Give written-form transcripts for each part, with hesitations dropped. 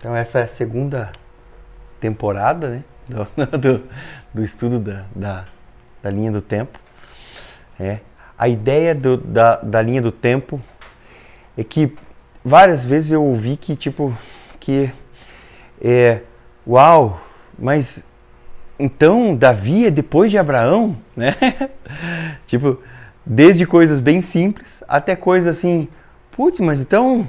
Então essa é a segunda temporada, né, do estudo da linha do tempo. A ideia da linha do tempo é que várias vezes eu ouvi uau, mas então Davi é depois de Abraão, né? Desde coisas bem simples até coisas assim, putz, mas então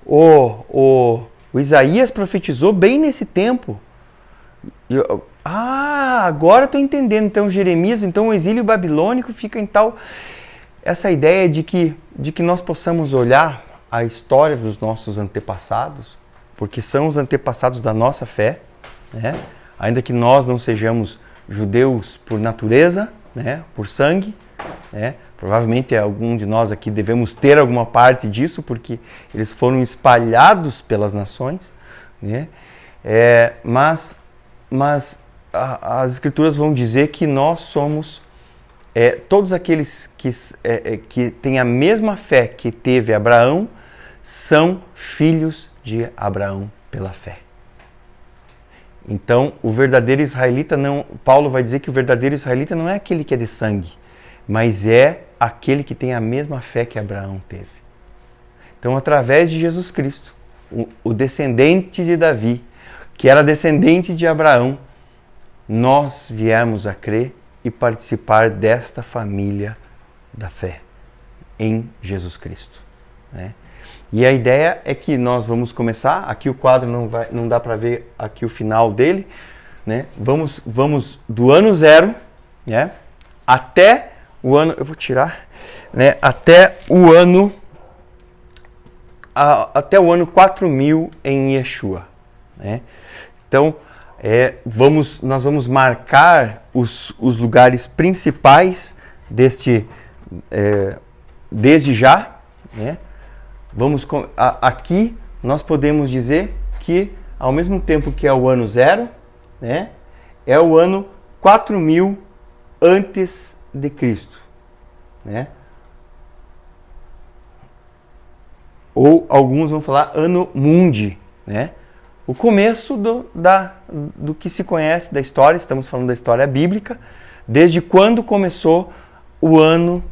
o Isaías profetizou bem nesse tempo. Agora estou entendendo. Então Jeremias, então o exílio babilônico fica em tal... Essa ideia de que nós possamos olhar a história dos nossos antepassados, porque são os antepassados da nossa fé, né? Ainda que nós não sejamos judeus por natureza, né? Por sangue, né? Provavelmente algum de nós aqui devemos ter alguma parte disso, porque eles foram espalhados pelas nações, né? Mas as Escrituras vão dizer que nós somos todos aqueles que têm a mesma fé que teve Abraão, são filhos de Abraão pela fé. Então, o verdadeiro israelita não... Paulo vai dizer que o verdadeiro israelita não é aquele que é de sangue, mas é aquele que tem a mesma fé que Abraão teve. Então, através de Jesus Cristo, o descendente de Davi, que era descendente de Abraão, nós viemos a crer e participar desta família da fé em Jesus Cristo, né? E a ideia é que nós vamos começar, aqui o quadro não dá para ver aqui o final dele, né? Vamos do ano 0, né? Até o ano, eu vou tirar, né? Até o ano 4000 em Yeshua, né? Então, nós vamos marcar os lugares principais desde já, né? Aqui nós podemos dizer que, ao mesmo tempo que é o ano 0, né, é o ano 4000 antes de Cristo, né? Ou alguns vão falar ano mundi, né? O começo do que se conhece da história, estamos falando da história bíblica, desde quando começou o ano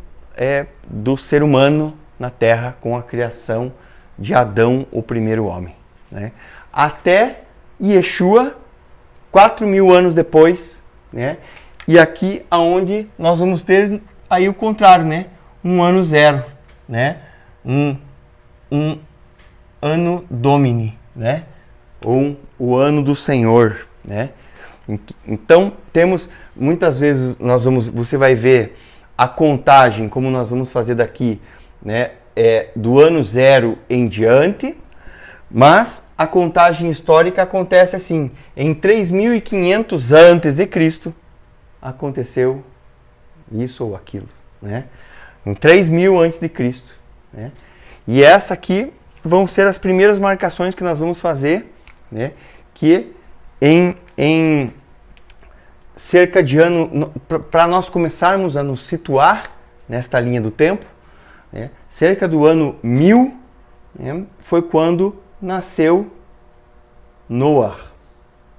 do ser humano na Terra com a criação de Adão, o primeiro homem, né? Até Yeshua, 4000 anos depois, né? E aqui aonde nós vamos ter aí o contrário, né? Um ano 0, né? Um ano Domini, né? Ou o ano do Senhor, né? Então temos, muitas vezes você vai ver a contagem, como nós vamos fazer daqui, né? Do ano 0 em diante, mas a contagem histórica acontece assim, em 3500 antes de Cristo aconteceu isso ou aquilo, né? Em 3000 antes de Cristo, né? E essa aqui vão ser as primeiras marcações que nós vamos fazer, né? Que em cerca de ano, para nós começarmos a nos situar nesta linha do tempo, né? Cerca do ano 1000, né? Foi quando nasceu Noah,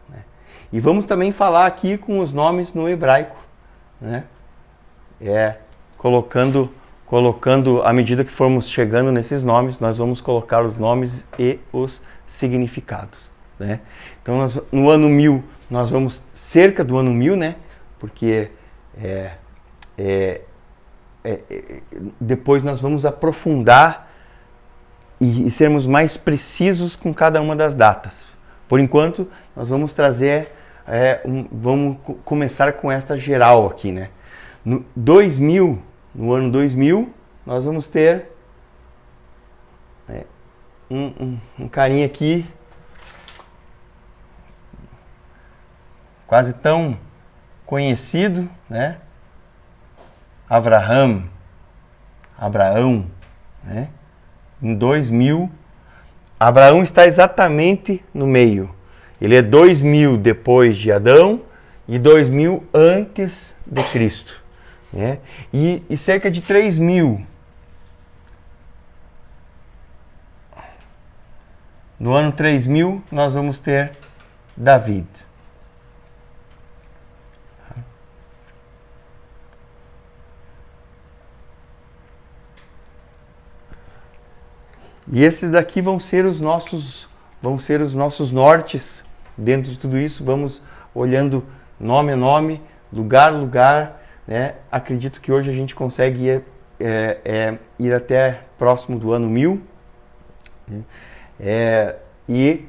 né? E vamos também falar aqui com os nomes no hebraico, né? Colocando à medida que formos chegando nesses nomes, nós vamos colocar os nomes e os significados, né? Então, no ano 1000, nós vamos cerca do ano 1000, né? Porque depois nós vamos aprofundar e sermos mais precisos com cada uma das datas. Por enquanto, nós vamos trazer, vamos começar com esta geral aqui, né? No ano 2000, nós vamos ter um carinha aqui, quase tão conhecido, né? Abraão, né? Em 2000, Abraão está exatamente no meio. Ele é 2000 depois de Adão e 2000 antes de Cristo, né? E cerca de 3000 No ano 3000, nós vamos ter David. E esses daqui vão ser os nossos nortes. Dentro de tudo isso, vamos olhando nome a nome, lugar a lugar, né? Acredito que hoje a gente consegue ir até próximo do ano 1000. E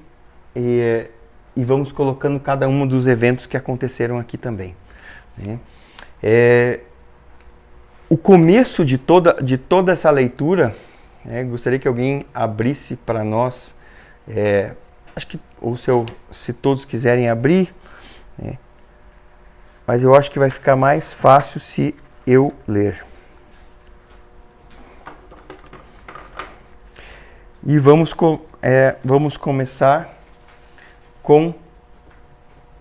vamos colocando cada um dos eventos que aconteceram aqui também, né? O começo de toda essa leitura, gostaria que alguém abrisse para nós, acho que, ou se todos quiserem abrir, mas eu acho que vai ficar mais fácil se eu ler. E vamos começar com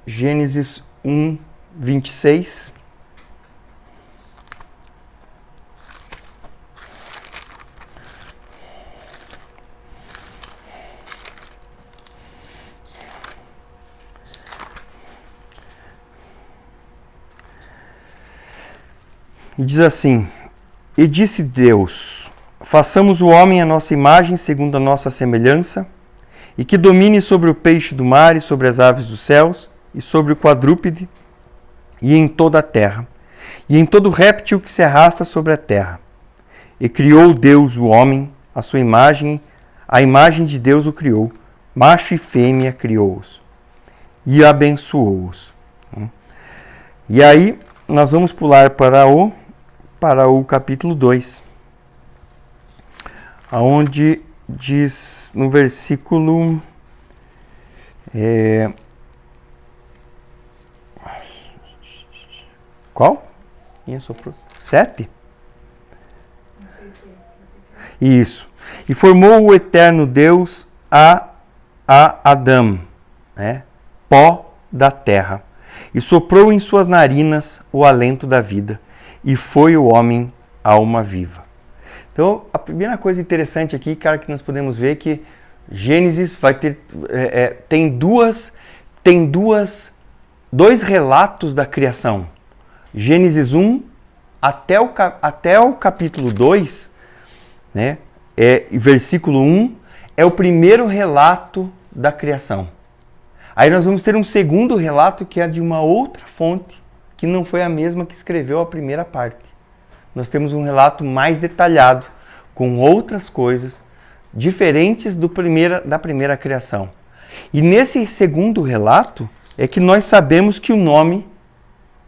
Gênesis 1, 26. E diz assim: E disse Deus: Façamos o homem à nossa imagem, segundo a nossa semelhança, e que domine sobre o peixe do mar, e sobre as aves dos céus, e sobre o quadrúpede, e em toda a terra, e em todo réptil que se arrasta sobre a terra. E criou Deus o homem, à sua imagem, a imagem de Deus o criou, macho e fêmea criou-os, e abençoou-os. E aí, nós vamos pular para o capítulo 2, onde diz no versículo qual? 7? Isso. E formou o eterno Deus a Adão, né? Pó da terra, e soprou em suas narinas o alento da vida, e foi o homem alma viva. Então, a primeira coisa interessante aqui, cara, que nós podemos ver é que Gênesis vai ter tem dois relatos da criação. Gênesis 1 até o capítulo 2, né? Versículo 1 é o primeiro relato da criação. Aí nós vamos ter um segundo relato que é de uma outra fonte, que não foi a mesma que escreveu a primeira parte. Nós temos um relato mais detalhado, com outras coisas diferentes da primeira criação. E nesse segundo relato é que nós sabemos que o nome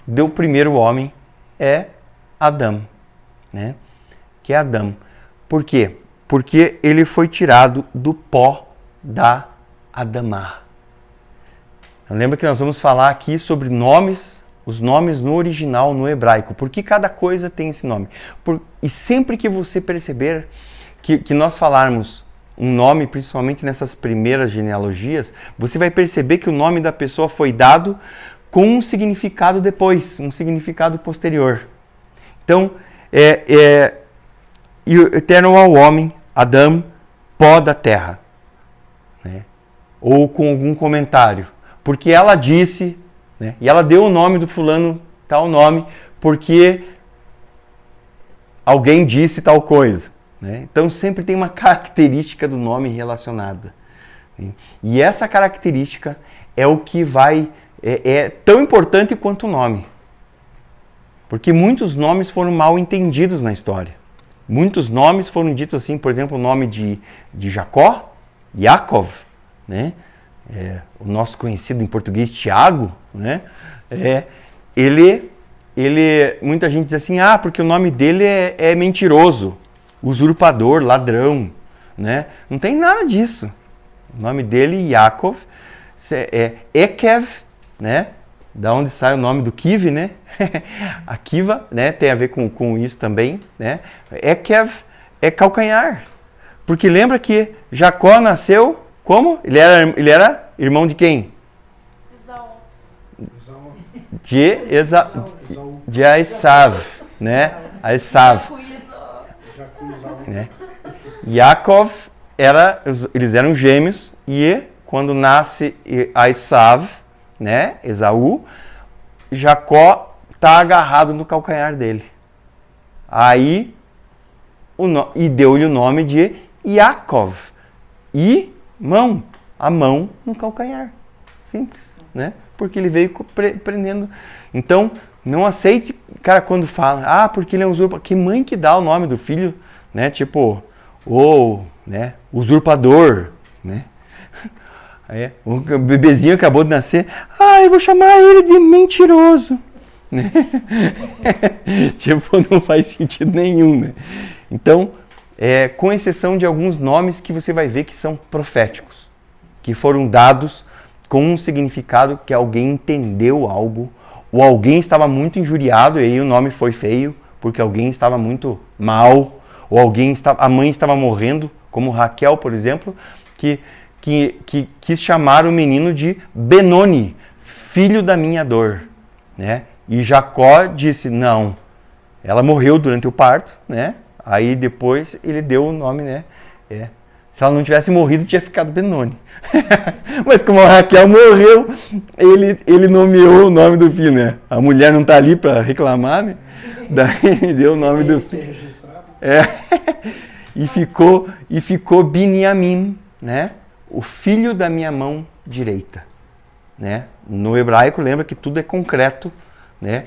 do primeiro homem é Adão, né? Que é Adão. Por quê? Porque ele foi tirado do pó da Adamá. Então, lembra que nós vamos falar aqui sobre nomes, os nomes no original, no hebraico. Por que cada coisa tem esse nome? E sempre que você perceber que nós falarmos um nome, principalmente nessas primeiras genealogias, você vai perceber que o nome da pessoa foi dado com um significado depois, um significado posterior. Então, e o eterno ao homem, Adão, pó da terra, né? Ou com algum comentário, porque ela disse, né? E ela deu o nome do fulano, tal nome, porque alguém disse tal coisa, né? Então sempre tem uma característica do nome relacionada, né? E essa característica é o que é tão importante quanto o nome, porque muitos nomes foram mal entendidos na história. Muitos nomes foram ditos assim, por exemplo, o nome de Jacó, Yaakov, né? O nosso conhecido em português Tiago, né? Muita gente diz assim, porque o nome dele é mentiroso, usurpador, ladrão, né? Não tem nada disso. O nome dele, Yaakov, é Ekev, né? Da onde sai o nome do Kiv, né? Akiva, né? Tem a ver com isso também, né? Ekev é calcanhar. Porque lembra que Jacó nasceu como? Ele era irmão de quem? Esaú. De Esav, né? Esav. Né? Yaakov eles eram gêmeos e quando nasce Esav, né, Esaú, Jacó está agarrado no calcanhar dele. Aí, e deu-lhe o nome de Yaakov. E a mão no calcanhar. Simples, né? Porque ele veio prendendo. Então, não aceite, cara, quando fala, porque ele é um usurpador. Que mãe que dá o nome do filho, né? Tipo, né? Usurpador, né? O bebezinho acabou de nascer. Eu vou chamar ele de mentiroso. Né? Tipo, não faz sentido nenhum, né? Então, com exceção de alguns nomes que você vai ver que são proféticos, que foram dados com um significado que alguém entendeu algo, ou alguém estava muito injuriado e aí o nome foi feio, porque alguém estava muito mal, ou a mãe estava morrendo, como Raquel, por exemplo, que quis chamar o menino de Benoni, filho da minha dor, né? E Jacó disse, não, ela morreu durante o parto, né? Aí depois ele deu o nome, né? Se ela não tivesse morrido, tinha ficado Benoni. Mas como a Raquel morreu, ele nomeou o nome do filho, né? A mulher não está ali para reclamar, né? Daí ele deu o nome do filho. E ficou Biniamim, né? O filho da minha mão direita, né? No hebraico, lembra que tudo é concreto, né?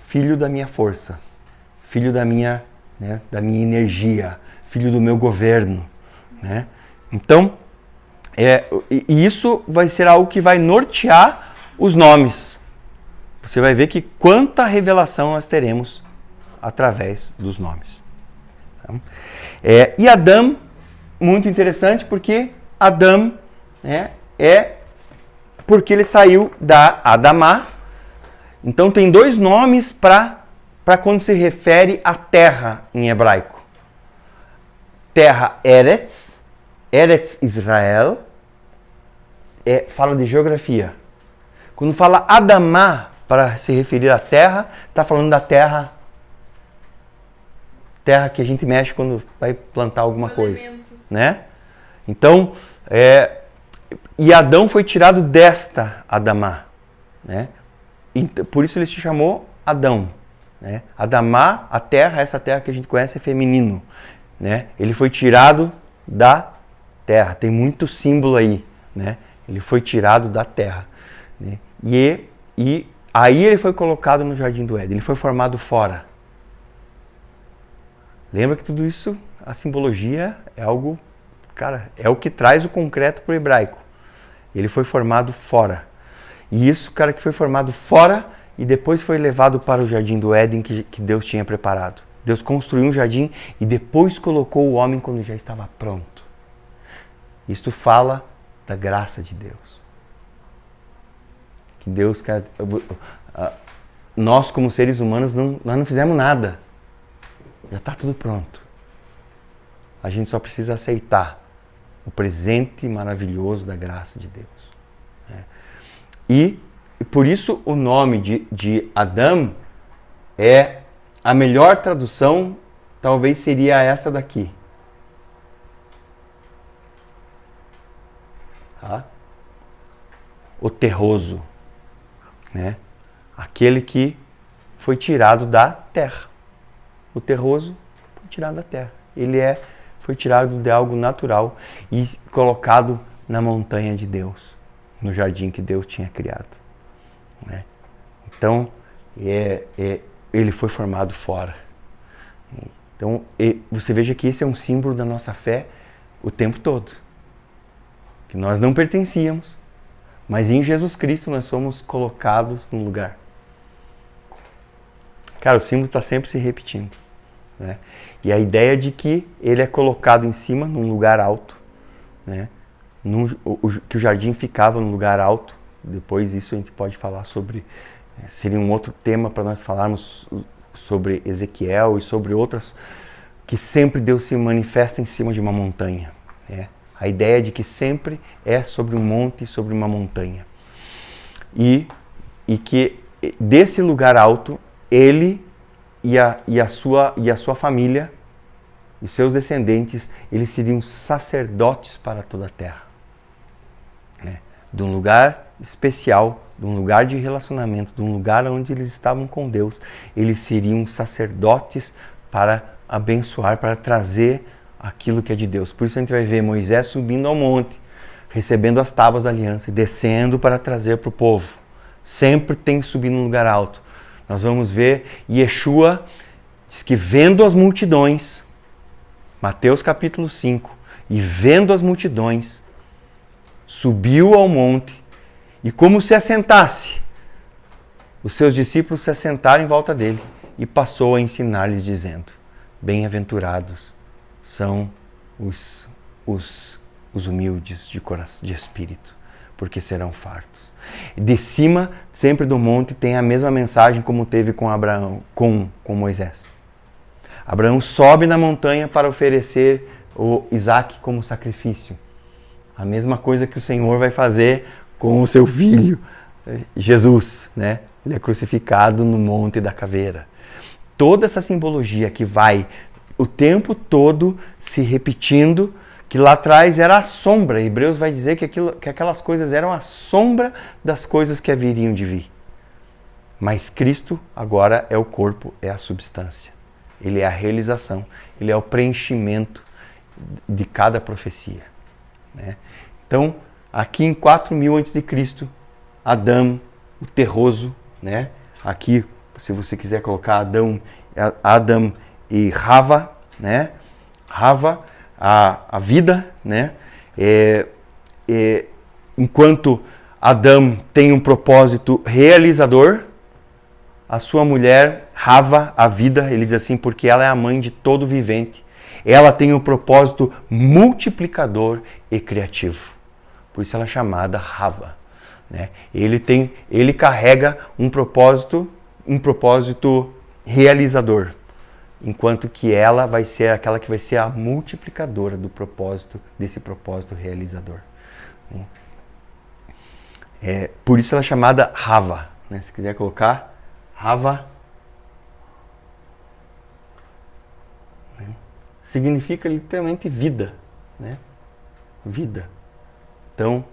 Filho da minha força, filho da minha, né? Da minha energia, filho do meu governo, né? Então, isso vai ser algo que vai nortear os nomes. Você vai ver que quanta revelação nós teremos através dos nomes. E Adão, muito interessante, porque Adão, né, porque ele saiu da Adamá. Então tem dois nomes para quando se refere à terra em hebraico. Terra Eretz Israel, fala de geografia. Quando fala Adamá, para se referir à terra, está falando da terra que a gente mexe quando vai plantar alguma coisa, né? Então, e Adão foi tirado desta Adamá, né? Por isso ele se chamou Adão, né? Adamá, a terra, essa terra que a gente conhece é feminino, né? Ele foi tirado da terra, tem muito símbolo aí, né? Ele foi tirado da terra, né? E aí ele foi colocado no Jardim do Éden, ele foi formado fora. Lembra que tudo isso, a simbologia é algo, cara, é o que traz o concreto para o hebraico. Ele foi formado fora. E isso, cara, que foi formado fora e depois foi levado para o Jardim do Éden que Deus tinha preparado. Deus construiu um jardim e depois colocou o homem quando já estava pronto. Isto fala da graça de Deus. Que Deus, cara, nós como seres humanos, nós não fizemos nada. Já está tudo pronto. A gente só precisa aceitar o presente maravilhoso da graça de Deus. Né? E por isso o nome de Adão a melhor tradução, talvez seria essa daqui. Tá? O terroso. Né? Aquele que foi tirado da terra. O terroso foi tirado da terra. Ele foi tirado de algo natural e colocado na montanha de Deus, no jardim que Deus tinha criado. Né? Então, ele foi formado fora. Então, você veja que esse é um símbolo da nossa fé o tempo todo. Que nós não pertencíamos, mas em Jesus Cristo nós somos colocados num lugar. Cara, o símbolo está sempre se repetindo. Né? E a ideia de que ele é colocado em cima, num lugar alto, né? Que o jardim ficava num lugar alto. Depois isso a gente pode falar sobre, seria um outro tema para nós falarmos sobre Ezequiel e sobre outras, que sempre Deus se manifesta em cima de uma montanha. Né? A ideia de que sempre é sobre um monte, sobre uma montanha. E que desse lugar alto, ele e a sua família e seus descendentes, eles seriam sacerdotes para toda a terra. De um lugar especial, de um lugar de relacionamento, de um lugar onde eles estavam com Deus, eles seriam sacerdotes para abençoar, para trazer aquilo que é de Deus. Por isso a gente vai ver Moisés subindo ao monte, recebendo as tábuas da aliança e descendo para trazer para o povo. Sempre tem que subir num lugar alto. Nós vamos ver Yeshua, diz que vendo as multidões, Mateus capítulo 5, e vendo as multidões, subiu ao monte e como se assentasse, os seus discípulos se assentaram em volta dele e passou a ensinar-lhes dizendo: bem-aventurados são os humildes de espírito, porque serão fartos. De cima, sempre do monte, tem a mesma mensagem como teve com Abraão, com Moisés. Abraão sobe na montanha para oferecer o Isaac como sacrifício. A mesma coisa que o Senhor vai fazer com o seu filho, Jesus, né? Ele é crucificado no Monte da Caveira. Toda essa simbologia que vai o tempo todo se repetindo, que lá atrás era a sombra. Hebreus vai dizer que aquelas coisas eram a sombra das coisas que haveriam de vir. Mas Cristo agora é o corpo, é a substância. Ele é a realização, ele é o preenchimento de cada profecia. Né? Então, aqui em 4000 a.C., Adão, o terroso, né? Aqui, se você quiser colocar Adão e Rava, né? Rava, a vida, né? Enquanto Adão tem um propósito realizador, a sua mulher, Rava, a vida, ele diz assim, porque ela é a mãe de todo vivente. Ela tem um propósito multiplicador e criativo. Por isso ela é chamada Rava. Né? Ele carrega um propósito realizador, enquanto que ela vai ser aquela que vai ser a multiplicadora desse propósito realizador. Né? Por isso ela é chamada Rava. Né? Se quiser colocar Rava, né? Significa literalmente vida, né? Vida. Então,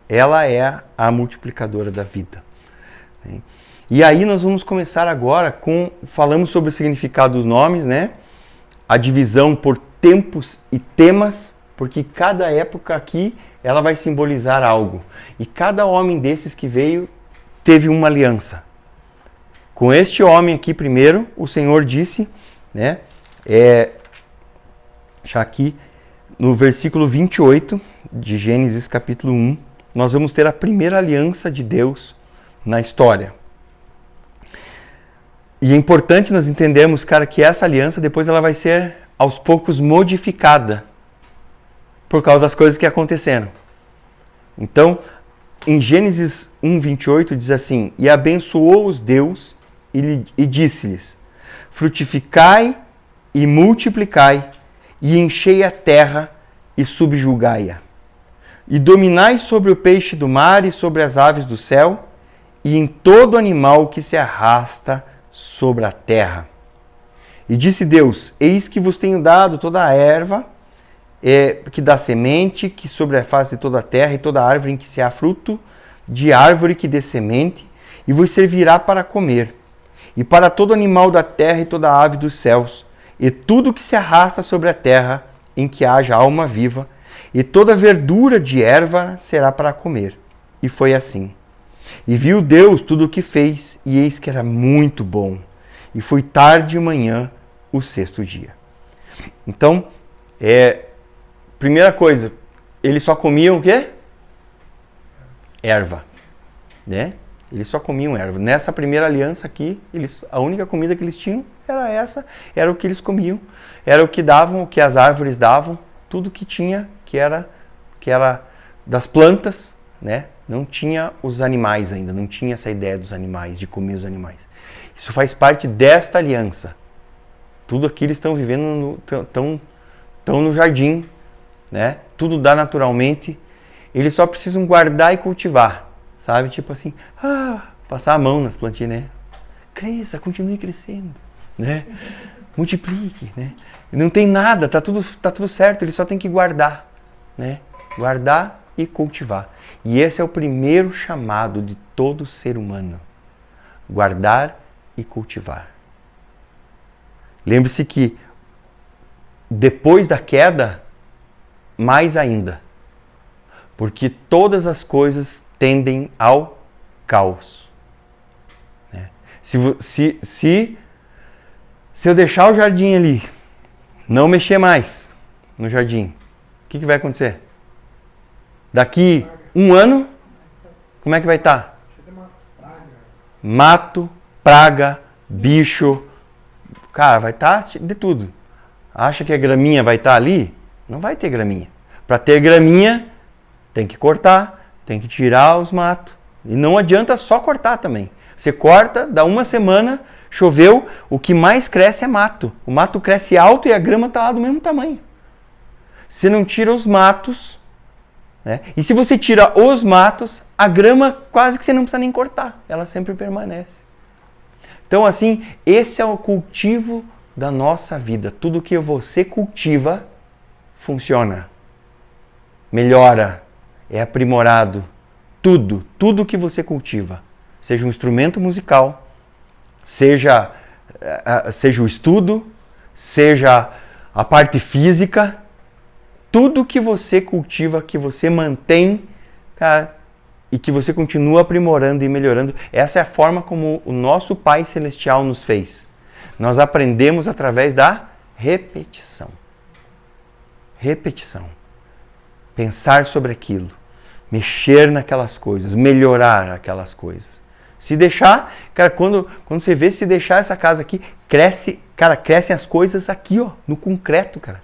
ela é a multiplicadora da vida. Né? E aí nós vamos começar agora falamos sobre o significado dos nomes, né? A divisão por tempos e temas, porque cada época aqui ela vai simbolizar algo. E cada homem desses que veio teve uma aliança. Com este homem aqui primeiro, o Senhor disse, né? Já aqui no versículo 28 de Gênesis capítulo 1, nós vamos ter a primeira aliança de Deus na história. E é importante nós entendermos, cara, que essa aliança depois ela vai ser aos poucos modificada por causa das coisas que aconteceram. Então, em Gênesis 1:28 diz assim: e abençoou-os Deus e disse-lhes: frutificai e multiplicai e enchei a terra e subjugai-a. E dominai sobre o peixe do mar e sobre as aves do céu e em todo animal que se arrasta sobre a terra. E disse Deus: eis que vos tenho dado toda a erva que dá semente, que sobre a face de toda a terra, e toda árvore em que se há fruto, de árvore que dê semente, e vos servirá para comer. E para todo animal da terra e toda ave dos céus, e tudo que se arrasta sobre a terra, em que haja alma viva, e toda verdura de erva será para comer. E foi assim. E viu Deus tudo o que fez, e eis que era muito bom. E foi tarde e manhã o sexto dia. Então, primeira coisa, eles só comiam o quê? Erva. Né? Eles só comiam erva. Nessa primeira aliança aqui, a única comida que eles tinham era essa, era o que eles comiam, era o que davam, o que as árvores davam, tudo que tinha, que era das plantas, né? Não tinha os animais ainda, não tinha essa ideia dos animais, de comer os animais. Isso faz parte desta aliança. Tudo aqui eles estão vivendo, estão no jardim, né? Tudo dá naturalmente. Eles só precisam guardar e cultivar, sabe? Tipo assim, passar a mão nas plantinhas, né? Cresça, continue crescendo, né? multiplique, né? Não tem nada, tá tudo certo, ele só tem que guardar, né? Guardar e cultivar. E esse é o primeiro chamado de todo ser humano. Guardar e cultivar. Lembre-se que depois da queda, mais ainda. Porque todas as coisas tendem ao caos. Né? Se eu deixar o jardim ali, não mexer mais no jardim, o que vai acontecer? Daqui 1 ano, como é que vai estar? Mato, praga, bicho. Cara, vai estar de tudo. Acha que a graminha vai estar ali? Não vai ter graminha. Para ter graminha, tem que cortar, tem que tirar os matos. E não adianta só cortar também. Você corta, dá 1 semana, choveu, o que mais cresce é mato. O mato cresce alto e a grama está lá do mesmo tamanho. Você não tira os matos, né? E se você tira os matos, a grama quase que você não precisa nem cortar. Ela sempre permanece. Então assim, esse é o cultivo da nossa vida. Tudo que você cultiva, funciona. Melhora. É aprimorado. Tudo que você cultiva. Seja um instrumento musical, seja o estudo, seja a parte física, tudo que você cultiva, que você mantém, cara, e que você continua aprimorando e melhorando, essa é a forma como o nosso Pai Celestial nos fez. Nós aprendemos através da repetição. Repetição. Pensar sobre aquilo. Mexer naquelas coisas. Melhorar aquelas coisas. Se deixar, cara, quando você vê, se deixar essa casa aqui, crescem as coisas aqui, ó, no concreto, cara.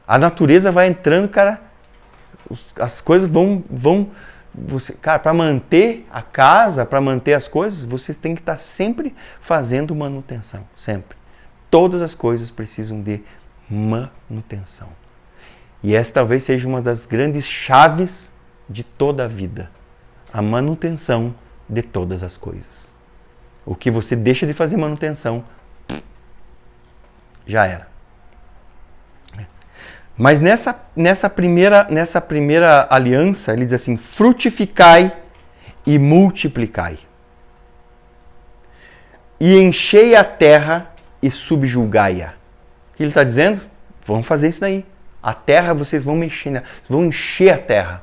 A natureza vai entrando, cara, as coisas vão você, cara, para manter a casa, para manter as coisas, você tem que estar sempre fazendo manutenção, sempre. Todas as coisas precisam de manutenção. E essa talvez seja uma das grandes chaves de toda a vida. A manutenção de todas as coisas. O que você deixa de fazer manutenção, já era. Mas nessa primeira aliança, ele diz assim, frutificai e multiplicai. E enchei a terra e subjugai-a. O que ele está dizendo? Vamos fazer isso daí. A terra vocês vão mexer, vocês vão encher a terra.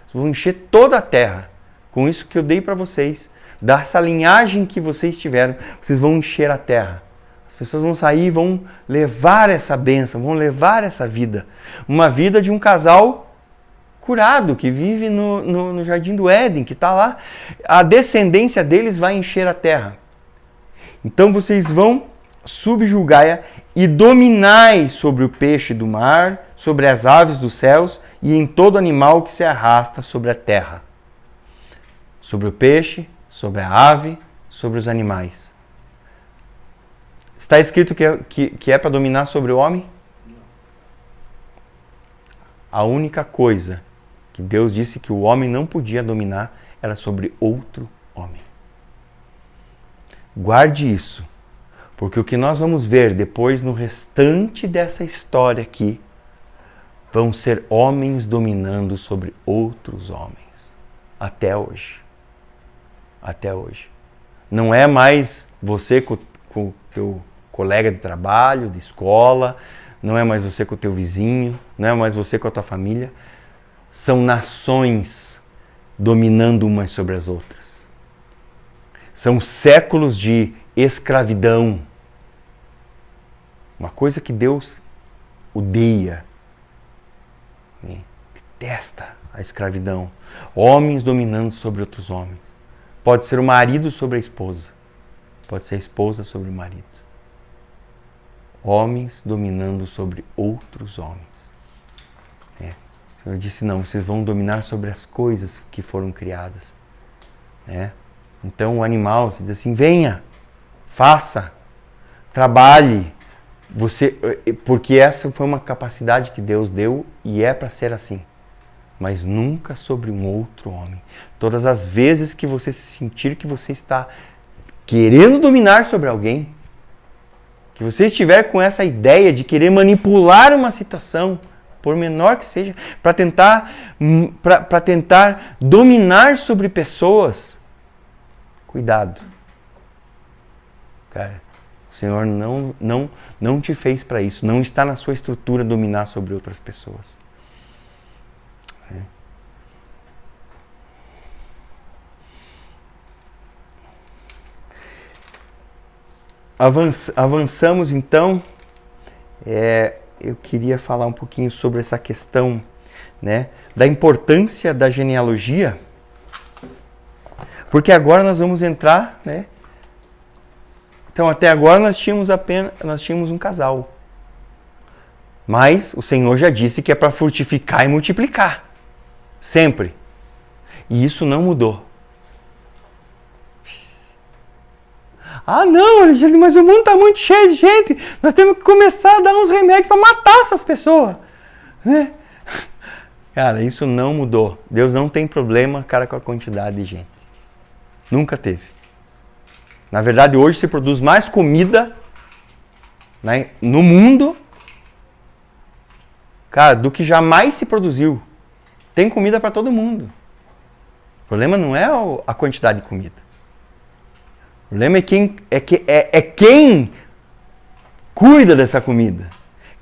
Vocês vão encher toda a terra. Com isso que eu dei para vocês, dessa linhagem que vocês tiveram, vocês vão encher a terra. As pessoas vão sair e vão levar essa bênção, vão levar essa vida. Uma vida de um casal curado, que vive no Jardim do Éden, que está lá. A descendência deles vai encher a terra. Então vocês vão subjugai-a e dominai sobre o peixe do mar, sobre as aves dos céus e em todo animal que se arrasta sobre a terra. Sobre o peixe, sobre a ave, sobre os animais. Está escrito que é para dominar sobre o homem? A única coisa que Deus disse que o homem não podia dominar era sobre outro homem. Guarde isso, porque o que nós vamos ver depois no restante dessa história aqui vão ser homens dominando sobre outros homens. Até hoje. Até hoje. Não é mais você com o teu colega de trabalho, de escola, não é mais você com o teu vizinho, não é mais você com a tua família. São nações dominando umas sobre as outras. São séculos de escravidão. Uma coisa que Deus odeia, né? Detesta a escravidão. Homens dominando sobre outros homens. Pode ser o marido sobre a esposa. Pode ser a esposa sobre o marido. Homens dominando sobre outros homens. O Senhor disse, não, vocês vão dominar sobre as coisas que foram criadas. Então o animal, você diz assim, venha, faça, trabalhe. Porque essa foi uma capacidade que Deus deu e é para ser assim. Mas nunca sobre um outro homem. Todas as vezes que você sentir que você está querendo dominar sobre alguém, que você estiver com essa ideia de querer manipular uma situação, por menor que seja, para tentar dominar sobre pessoas, cuidado. Cara, o Senhor não te fez para isso. Não está na sua estrutura dominar sobre outras pessoas. Avançamos então. Eu queria falar um pouquinho sobre essa questão, né, da importância da genealogia, porque agora nós vamos entrar, né? Então até agora nós tínhamos um casal, mas o Senhor já disse que é para frutificar e multiplicar, sempre, e isso não mudou. Ah, não, Alexandre, mas o mundo está muito cheio de gente. Nós temos que começar a dar uns remédios para matar essas pessoas. Né? Cara, isso não mudou. Deus não tem problema, cara, com a quantidade de gente. Nunca teve. Na verdade, hoje se produz mais comida, né, no mundo, cara, do que jamais se produziu. Tem comida para todo mundo. O problema não é a quantidade de comida. O problema é quem cuida dessa comida.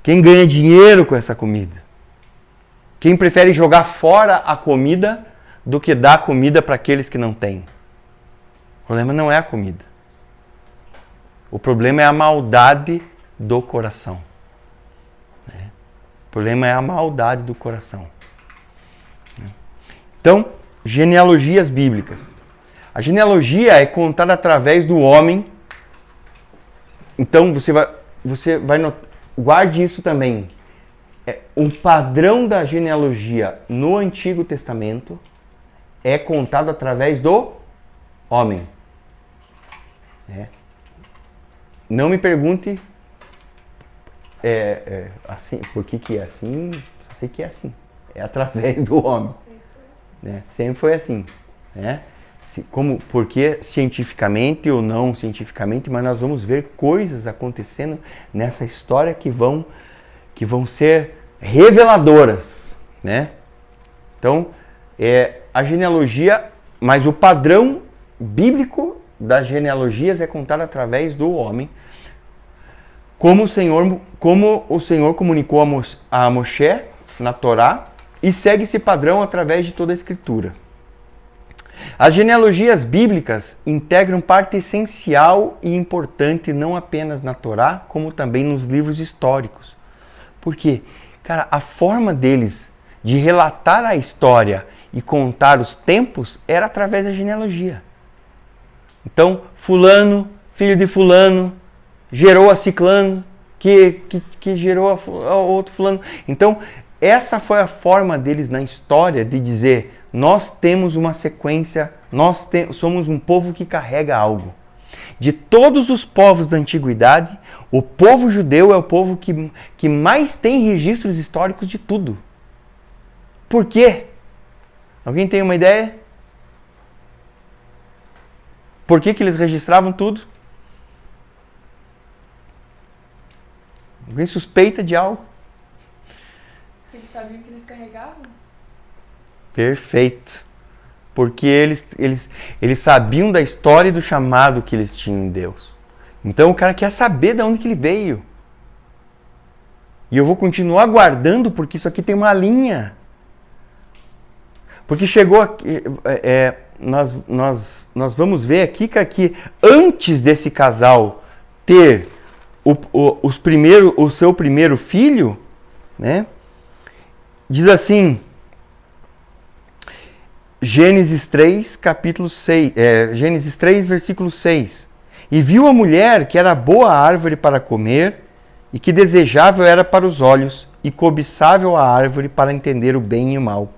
Quem ganha dinheiro com essa comida. Quem prefere jogar fora a comida do que dar comida para aqueles que não têm. O problema não é a comida. O problema é a maldade do coração. O problema é a maldade do coração. Então, genealogias bíblicas. A genealogia é contada através do homem. Então você vai notar, guarde isso também. O padrão da genealogia no Antigo Testamento é contado através do homem. Não me pergunte assim, por que é assim, só sei que é assim. É através do homem. Sempre foi assim. Porque cientificamente ou não cientificamente, mas nós vamos ver coisas acontecendo nessa história que vão ser reveladoras, né? Então, a genealogia, mas o padrão bíblico das genealogias é contado através do homem, como o Senhor comunicou a Moshe na Torá, e segue esse padrão através de toda a Escritura. As genealogias bíblicas integram parte essencial e importante não apenas na Torá, como também nos livros históricos. Por quê? Cara, a forma deles de relatar a história e contar os tempos era através da genealogia. Então, fulano, filho de fulano, gerou a ciclano, que gerou a outro fulano. Então, essa foi a forma deles na história de dizer: nós temos uma sequência, somos um povo que carrega algo. De todos os povos da antiguidade, o povo judeu é o povo que mais tem registros históricos de tudo. Por quê? Alguém tem uma ideia? Por que eles registravam tudo? Alguém suspeita de algo? Eles sabiam que eles carregavam? Perfeito. Porque eles sabiam da história e do chamado que eles tinham em Deus. Então o cara quer saber de onde que ele veio. E eu vou continuar guardando porque isso aqui tem uma linha. Porque chegou aqui, nós vamos ver aqui, cara, que antes desse casal ter o seu primeiro filho, né? Diz assim, Gênesis 3, capítulo 6, Gênesis 3, versículo 6. E viu a mulher que era boa árvore para comer, e que desejável era para os olhos, e cobiçável a árvore para entender o bem e o mal.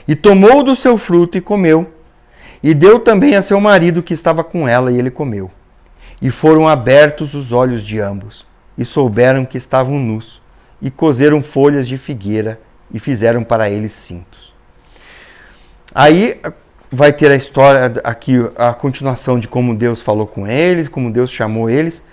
E tomou do seu fruto e comeu, e deu também a seu marido que estava com ela, e ele comeu. E foram abertos os olhos de ambos, e souberam que estavam nus, e coseram folhas de figueira, e fizeram para eles cintos. Aí vai ter a história aqui, a continuação de como Deus falou com eles, como Deus chamou eles.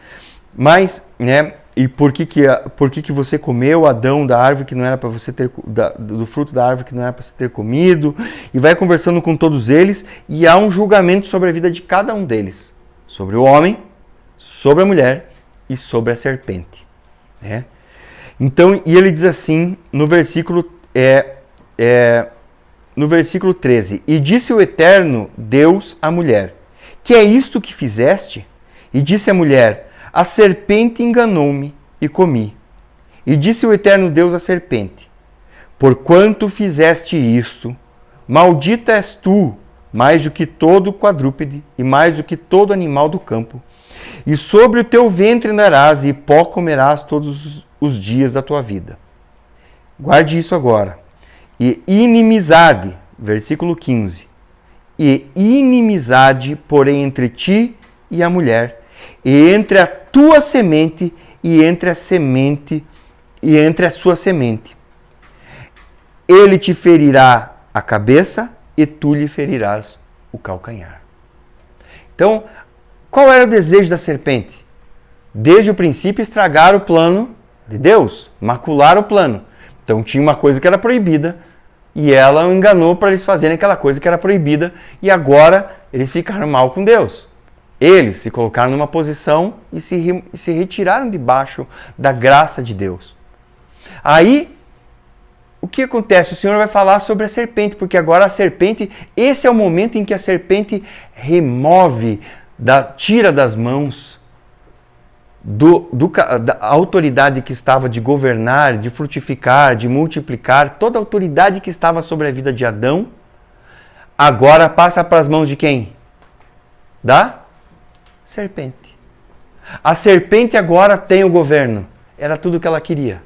Mas, né, e por que você comeu, Adão, da árvore que não era para você ter, do fruto da árvore que não era para você ter comido, e vai conversando com todos eles, e há um julgamento sobre a vida de cada um deles, sobre o homem, sobre a mulher e sobre a serpente, né? Então, e ele diz assim no versículo 13, e disse o eterno Deus à mulher, que é isto que fizeste? E disse a mulher, a serpente enganou-me e comi. E disse o eterno Deus à serpente, porquanto fizeste isto, maldita és tu, mais do que todo quadrúpede e mais do que todo animal do campo. E sobre o teu ventre andarás e pó comerás todos os dias da tua vida. Guarde isso agora. E inimizade, versículo 15. E inimizade, porém, entre ti e a mulher, e entre a tua semente e entre a semente e entre a sua semente. Ele te ferirá a cabeça e tu lhe ferirás o calcanhar. Então, qual era o desejo da serpente? Desde o princípio, estragar o plano de Deus, macular o plano. Então, tinha uma coisa que era proibida e ela o enganou para eles fazerem aquela coisa que era proibida e agora eles ficaram mal com Deus. Eles se colocaram numa posição e se retiraram debaixo da graça de Deus. Aí, o que acontece? O Senhor vai falar sobre a serpente, porque agora a serpente, esse é o momento em que a serpente remove, tira das mãos da autoridade que estava de governar, de frutificar, de multiplicar, toda a autoridade que estava sobre a vida de Adão, agora passa para as mãos de quem? Da serpente. A serpente agora tem o governo. Era tudo o que ela queria.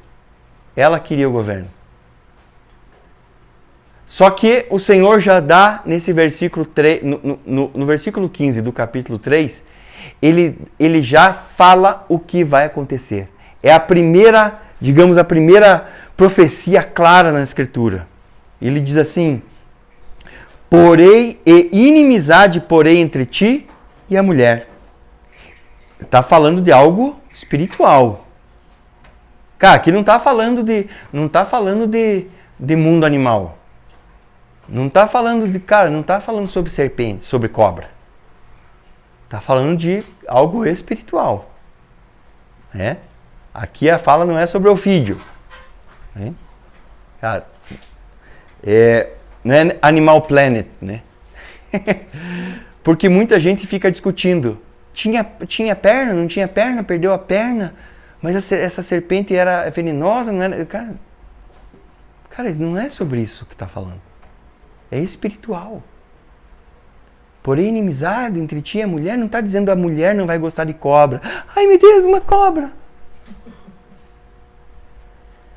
Ela queria o governo. Só que o Senhor já dá nesse versículo 3, no versículo 15 do capítulo 3, ele já fala o que vai acontecer. É a primeira, digamos, a primeira profecia clara na Escritura. Ele diz assim, porém, e inimizade, porém, entre ti e a mulher. Está falando de algo espiritual. Cara, aqui não está falando de mundo animal. Não está falando sobre serpente, sobre cobra. Está falando de algo espiritual. Né? Aqui a fala não é sobre ofídio. Né? Cara, não é Animal Planet, né? Porque muita gente fica discutindo. Tinha perna, não tinha perna, perdeu a perna, mas essa serpente era venenosa, não era... Cara, não é sobre isso que está falando. É espiritual. Porém, inimizade entre ti e a mulher, não está dizendo a mulher não vai gostar de cobra. Ai, meu Deus, uma cobra!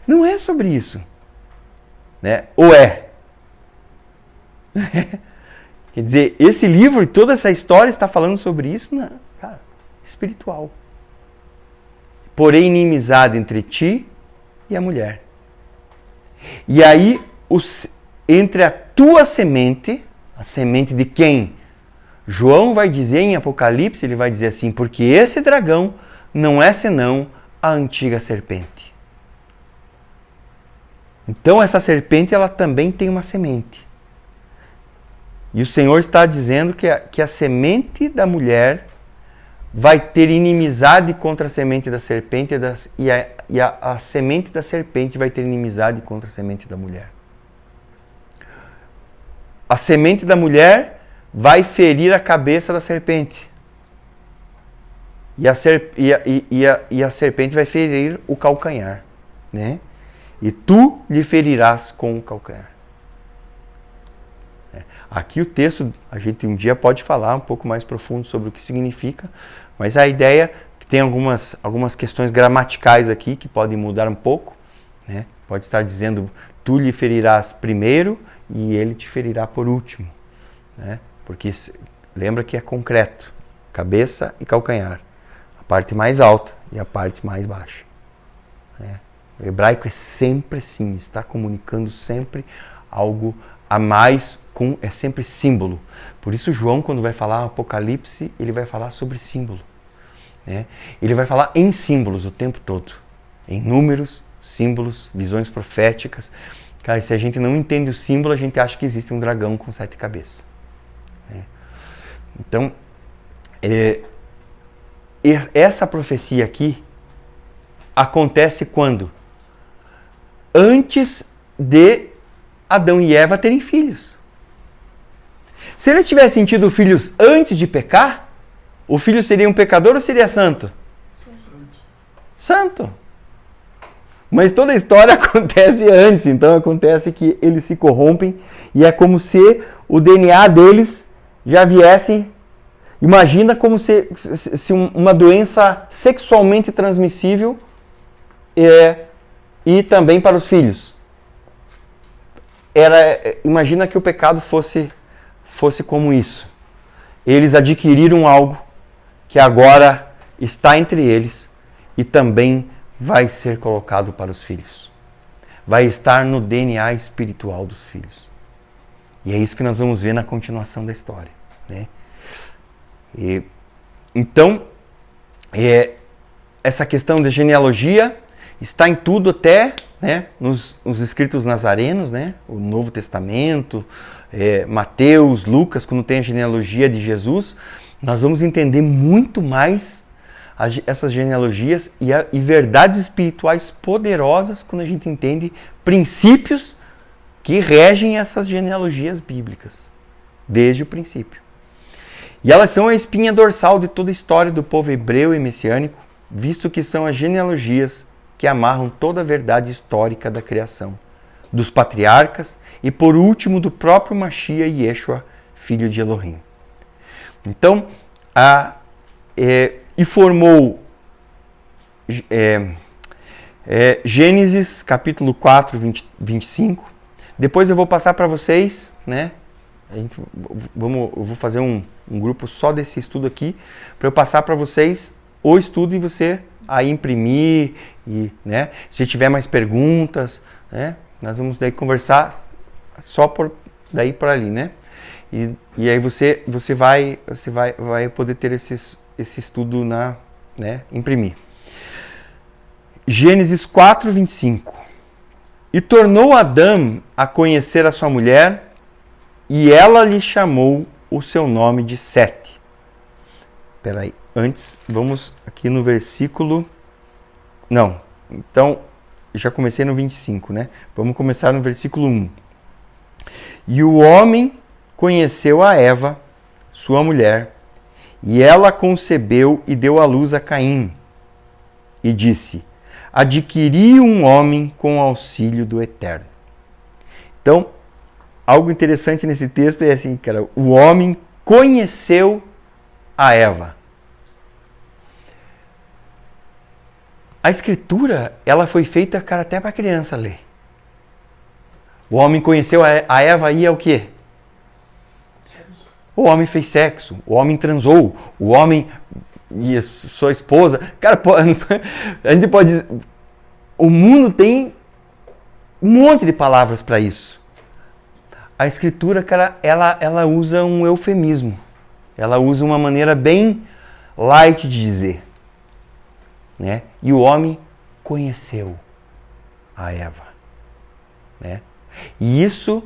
Não é sobre isso. Né? Ou é? Quer dizer, esse livro e toda essa história está falando sobre isso, não, cara, espiritual. Porém, inimizade entre ti e a mulher. E aí, entre a tua semente, a semente de quem? João vai dizer em Apocalipse, ele vai dizer assim, porque esse dragão não é senão a antiga serpente. Então essa serpente, ela também tem uma semente. E o Senhor está dizendo que a semente da mulher vai ter inimizade contra a semente da serpente e a semente da serpente vai ter inimizade contra a semente da mulher. A semente da mulher vai ferir a cabeça da serpente. E a serpente vai ferir o calcanhar. Né? E tu lhe ferirás com o calcanhar. Aqui o texto, a gente um dia pode falar um pouco mais profundo sobre o que significa, mas a ideia é que tem algumas questões gramaticais aqui que podem mudar um pouco. Né? Pode estar dizendo, tu lhe ferirás primeiro e ele te ferirá por último. Né? Porque lembra que é concreto, cabeça e calcanhar. A parte mais alta e a parte mais baixa. Né? O hebraico é sempre assim, está comunicando sempre algo a mais, é sempre símbolo. Por isso João, quando vai falar Apocalipse, ele vai falar sobre símbolo. né? Ele vai falar em símbolos o tempo todo, em números, símbolos, visões proféticas. Cara, se a gente não entende o símbolo, a gente acha que existe um dragão com 7 cabeças, né? Então, essa profecia aqui acontece quando? Antes de Adão e Eva terem filhos. Se eles tivessem tido filhos antes de pecar, o filho seria um pecador ou seria santo? Santo. Mas toda a história acontece antes, então acontece que eles se corrompem e é como se o DNA deles já viesse. Imagina como se uma doença sexualmente transmissível e também para os filhos. Imagina que o pecado fosse como isso. Eles adquiriram algo que agora está entre eles e também vai ser colocado para os filhos. Vai estar no DNA espiritual dos filhos. E é isso que nós vamos ver na continuação da história, né? Então, essa questão de genealogia está em tudo até, né, nos escritos nazarenos, né, o Novo Testamento, Mateus, Lucas, quando tem a genealogia de Jesus, nós vamos entender muito mais essas genealogias e verdades espirituais poderosas quando a gente entende princípios que regem essas genealogias bíblicas, desde o princípio. E elas são a espinha dorsal de toda a história do povo hebreu e messiânico, visto que são as genealogias que amarram toda a verdade histórica da criação, dos patriarcas e, por último, do próprio Mashiach Yeshua, filho de Elohim. Então, e formou Gênesis capítulo 4, 25. Depois eu vou passar para vocês, né? Eu vou fazer um grupo só desse estudo aqui, para eu passar para vocês o estudo e você aí imprimir, e, né? Se tiver mais perguntas, né? Nós vamos daí conversar só por ali, né? E aí você vai poder ter esse estudo né, imprimir. Gênesis 4, 25. E tornou Adão a conhecer a sua mulher, e ela lhe chamou o seu nome de Sete. Espera aí, antes, vamos aqui no versículo... Não, então, já comecei no 25, né? Vamos começar no versículo 1. E o homem conheceu a Eva, sua mulher, e ela concebeu e deu à luz a Caim. E disse: adquiri um homem com auxílio do Eterno. Então, algo interessante nesse texto é assim, cara, o homem conheceu a Eva. A escritura, ela foi feita, cara, até para criança ler. O homem conheceu a Eva e é o quê? O homem fez sexo, o homem transou, o homem e sua esposa. Cara, a gente pode dizer, o mundo tem um monte de palavras para isso. A escritura, cara, ela usa um eufemismo. Ela usa uma maneira bem light de dizer, né? E o homem conheceu a Eva, né? E isso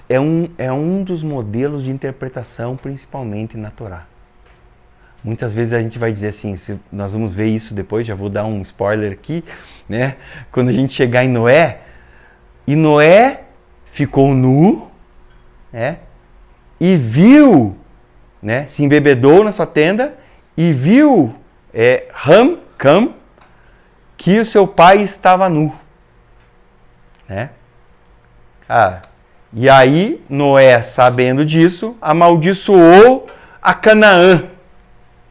é um dos modelos de interpretação, principalmente na Torá. Muitas vezes a gente vai dizer assim, nós vamos ver isso depois, já vou dar um spoiler aqui, né? Quando a gente chegar em Noé, e Noé ficou nu, né? E viu, né? Se embebedou na sua tenda e viu Cam, que o seu pai estava nu, né? E aí Noé, sabendo disso, amaldiçoou a Canaã.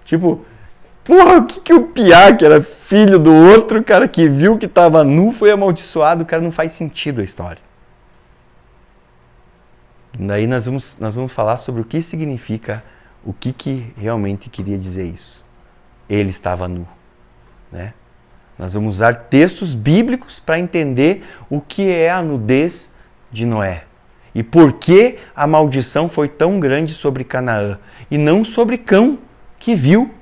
Tipo, porra, o que o piá, que era filho do outro, cara, que viu que estava nu, foi amaldiçoado? Cara, não faz sentido a história. Daí nós vamos falar sobre o que significa, o que realmente queria dizer isso. Ele estava nu, né? Nós vamos usar textos bíblicos para entender o que é a nudez de Noé. E por que a maldição foi tão grande sobre Canaã e não sobre Cão, que viu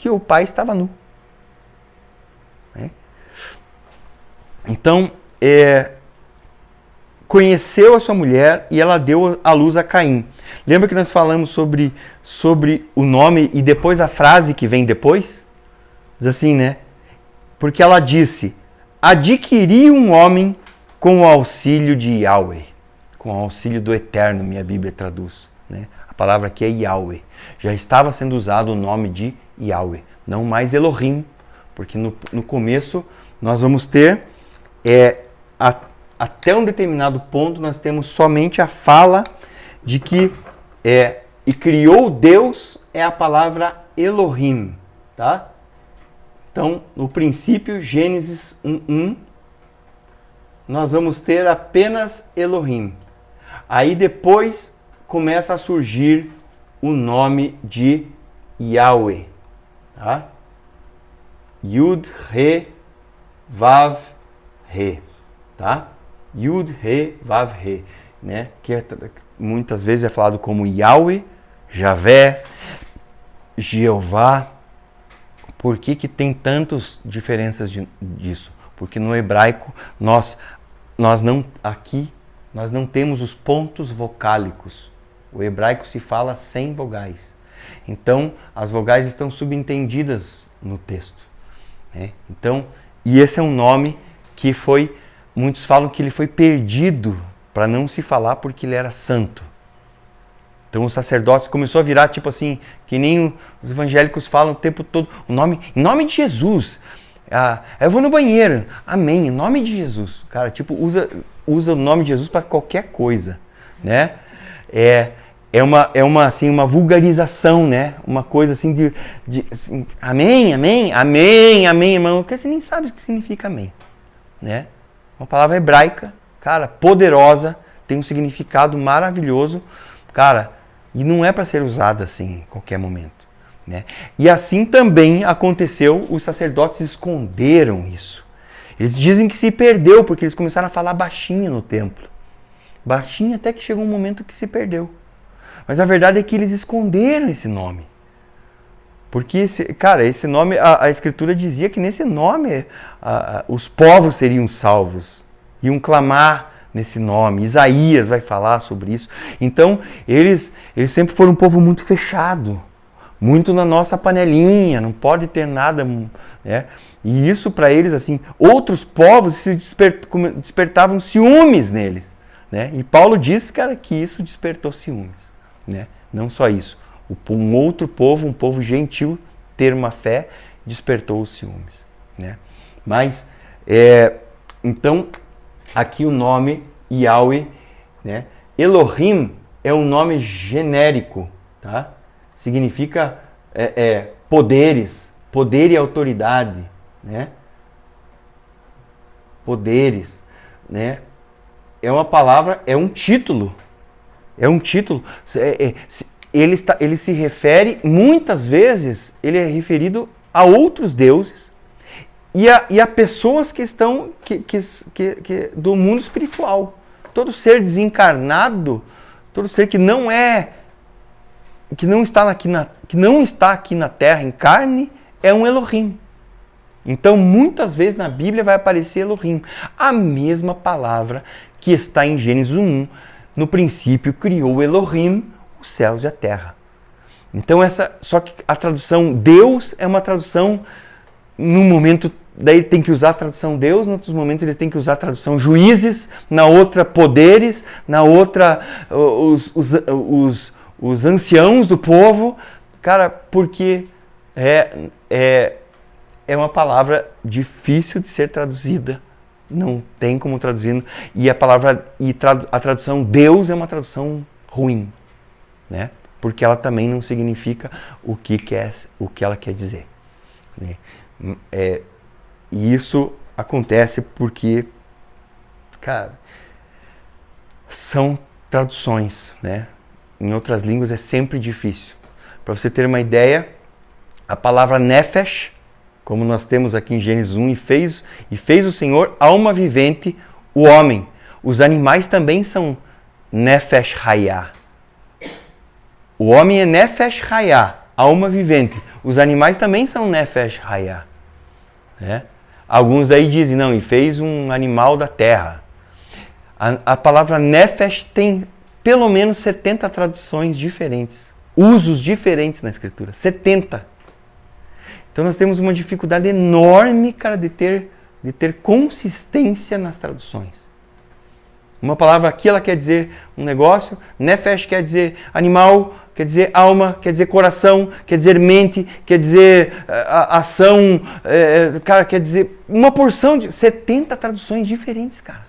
que o pai estava nu. Né? Então, conheceu a sua mulher e ela deu à luz a Caim. Lembra que nós falamos sobre o nome e depois a frase que vem depois? Diz assim, né? Porque ela disse, adquiri um homem com o auxílio de Yahweh. Com o auxílio do Eterno, minha Bíblia traduz. Né? A palavra aqui é Yahweh. Já estava sendo usado o nome de Yahweh. Não mais Elohim. Porque no começo nós vamos ter, até um determinado ponto, nós temos somente a fala de que e criou Deus é a palavra Elohim. Tá? Então, no princípio, Gênesis 1:1, nós vamos ter apenas Elohim. Aí depois começa a surgir o nome de Yahweh. Tá? Yud, Re, Vav, Re. Tá? Yud, Re, Vav, Re. Né? Que muitas vezes é falado como Yahweh, Javé, Jeová. Por que tem tantas diferenças disso? Porque no hebraico nós não temos os pontos vocálicos. O hebraico se fala sem vogais. Então, as vogais estão subentendidas no texto. Né? Então, e esse é um nome que muitos falam que ele foi perdido para não se falar porque ele era santo. Então os sacerdotes começou a virar tipo assim, que nem os evangélicos falam o tempo todo, em nome de Jesus. Eu vou no banheiro, amém, em nome de Jesus. Cara, tipo, usa o nome de Jesus para qualquer coisa, né? É uma vulgarização, né? Uma coisa assim de assim, amém, amém, amém, amém, irmão, porque você nem sabe o que significa amém, né? Uma palavra hebraica, cara, poderosa, tem um significado maravilhoso, cara, e não é para ser usada assim em qualquer momento, né? E assim também aconteceu, os sacerdotes esconderam isso. Eles dizem que se perdeu porque eles começaram a falar baixinho no templo. Baixinho até que chegou um momento que se perdeu. Mas a verdade é que eles esconderam esse nome. Porque, esse nome, a Escritura dizia que nesse nome os povos seriam salvos. Iam clamar nesse nome. Isaías vai falar sobre isso. Então, eles sempre foram um povo muito fechado. Muito na nossa panelinha, não pode ter nada. Né? E isso para eles, assim, outros povos se despertavam ciúmes neles. Né? E Paulo diz, cara, que isso despertou ciúmes. Né? Não só isso. Um outro povo, um povo gentil, ter uma fé, despertou os ciúmes. Né? Mas, então, aqui o nome Yahweh, né? Elohim é um nome genérico, tá? Significa poderes, poder e autoridade, né? Poderes, né? É uma palavra, é um título. É um título. Ele se refere, muitas vezes, ele é referido a outros deuses e a pessoas que estão do mundo espiritual. Todo ser desencarnado, todo ser que não está aqui na Terra em carne, é um Elohim. Então, muitas vezes na Bíblia vai aparecer Elohim, a mesma palavra que está em Gênesis 1. No princípio criou Elohim os céus e a terra. Então só que a tradução Deus é uma tradução, num momento daí tem que usar a tradução Deus, em outros momentos eles têm que usar a tradução juízes, na outra poderes, na outra os anciãos do povo, cara, porque é uma palavra difícil de ser traduzida. Não tem como traduzir. E a tradução Deus é uma tradução ruim, né? Porque ela também não significa o que ela quer dizer. Né? E isso acontece porque, cara, são traduções, né? Em outras línguas é sempre difícil. Para você ter uma ideia, a palavra nefesh, como nós temos aqui em Gênesis 1, e fez o Senhor alma vivente, o homem. Os animais também são nefesh hayah. O homem é nefesh hayah, alma vivente. Os animais também são Nefesh Hayah. Né? Alguns daí dizem, não, e fez um animal da terra. A palavra Nefesh tem pelo menos 70 traduções diferentes, usos diferentes na Escritura. 70. Então nós temos uma dificuldade enorme, cara, de ter consistência nas traduções. Uma palavra aqui ela quer dizer um negócio, Nefesh quer dizer animal, quer dizer alma, quer dizer coração, quer dizer mente, quer dizer ação, cara, quer dizer uma porção de 70 traduções diferentes, cara.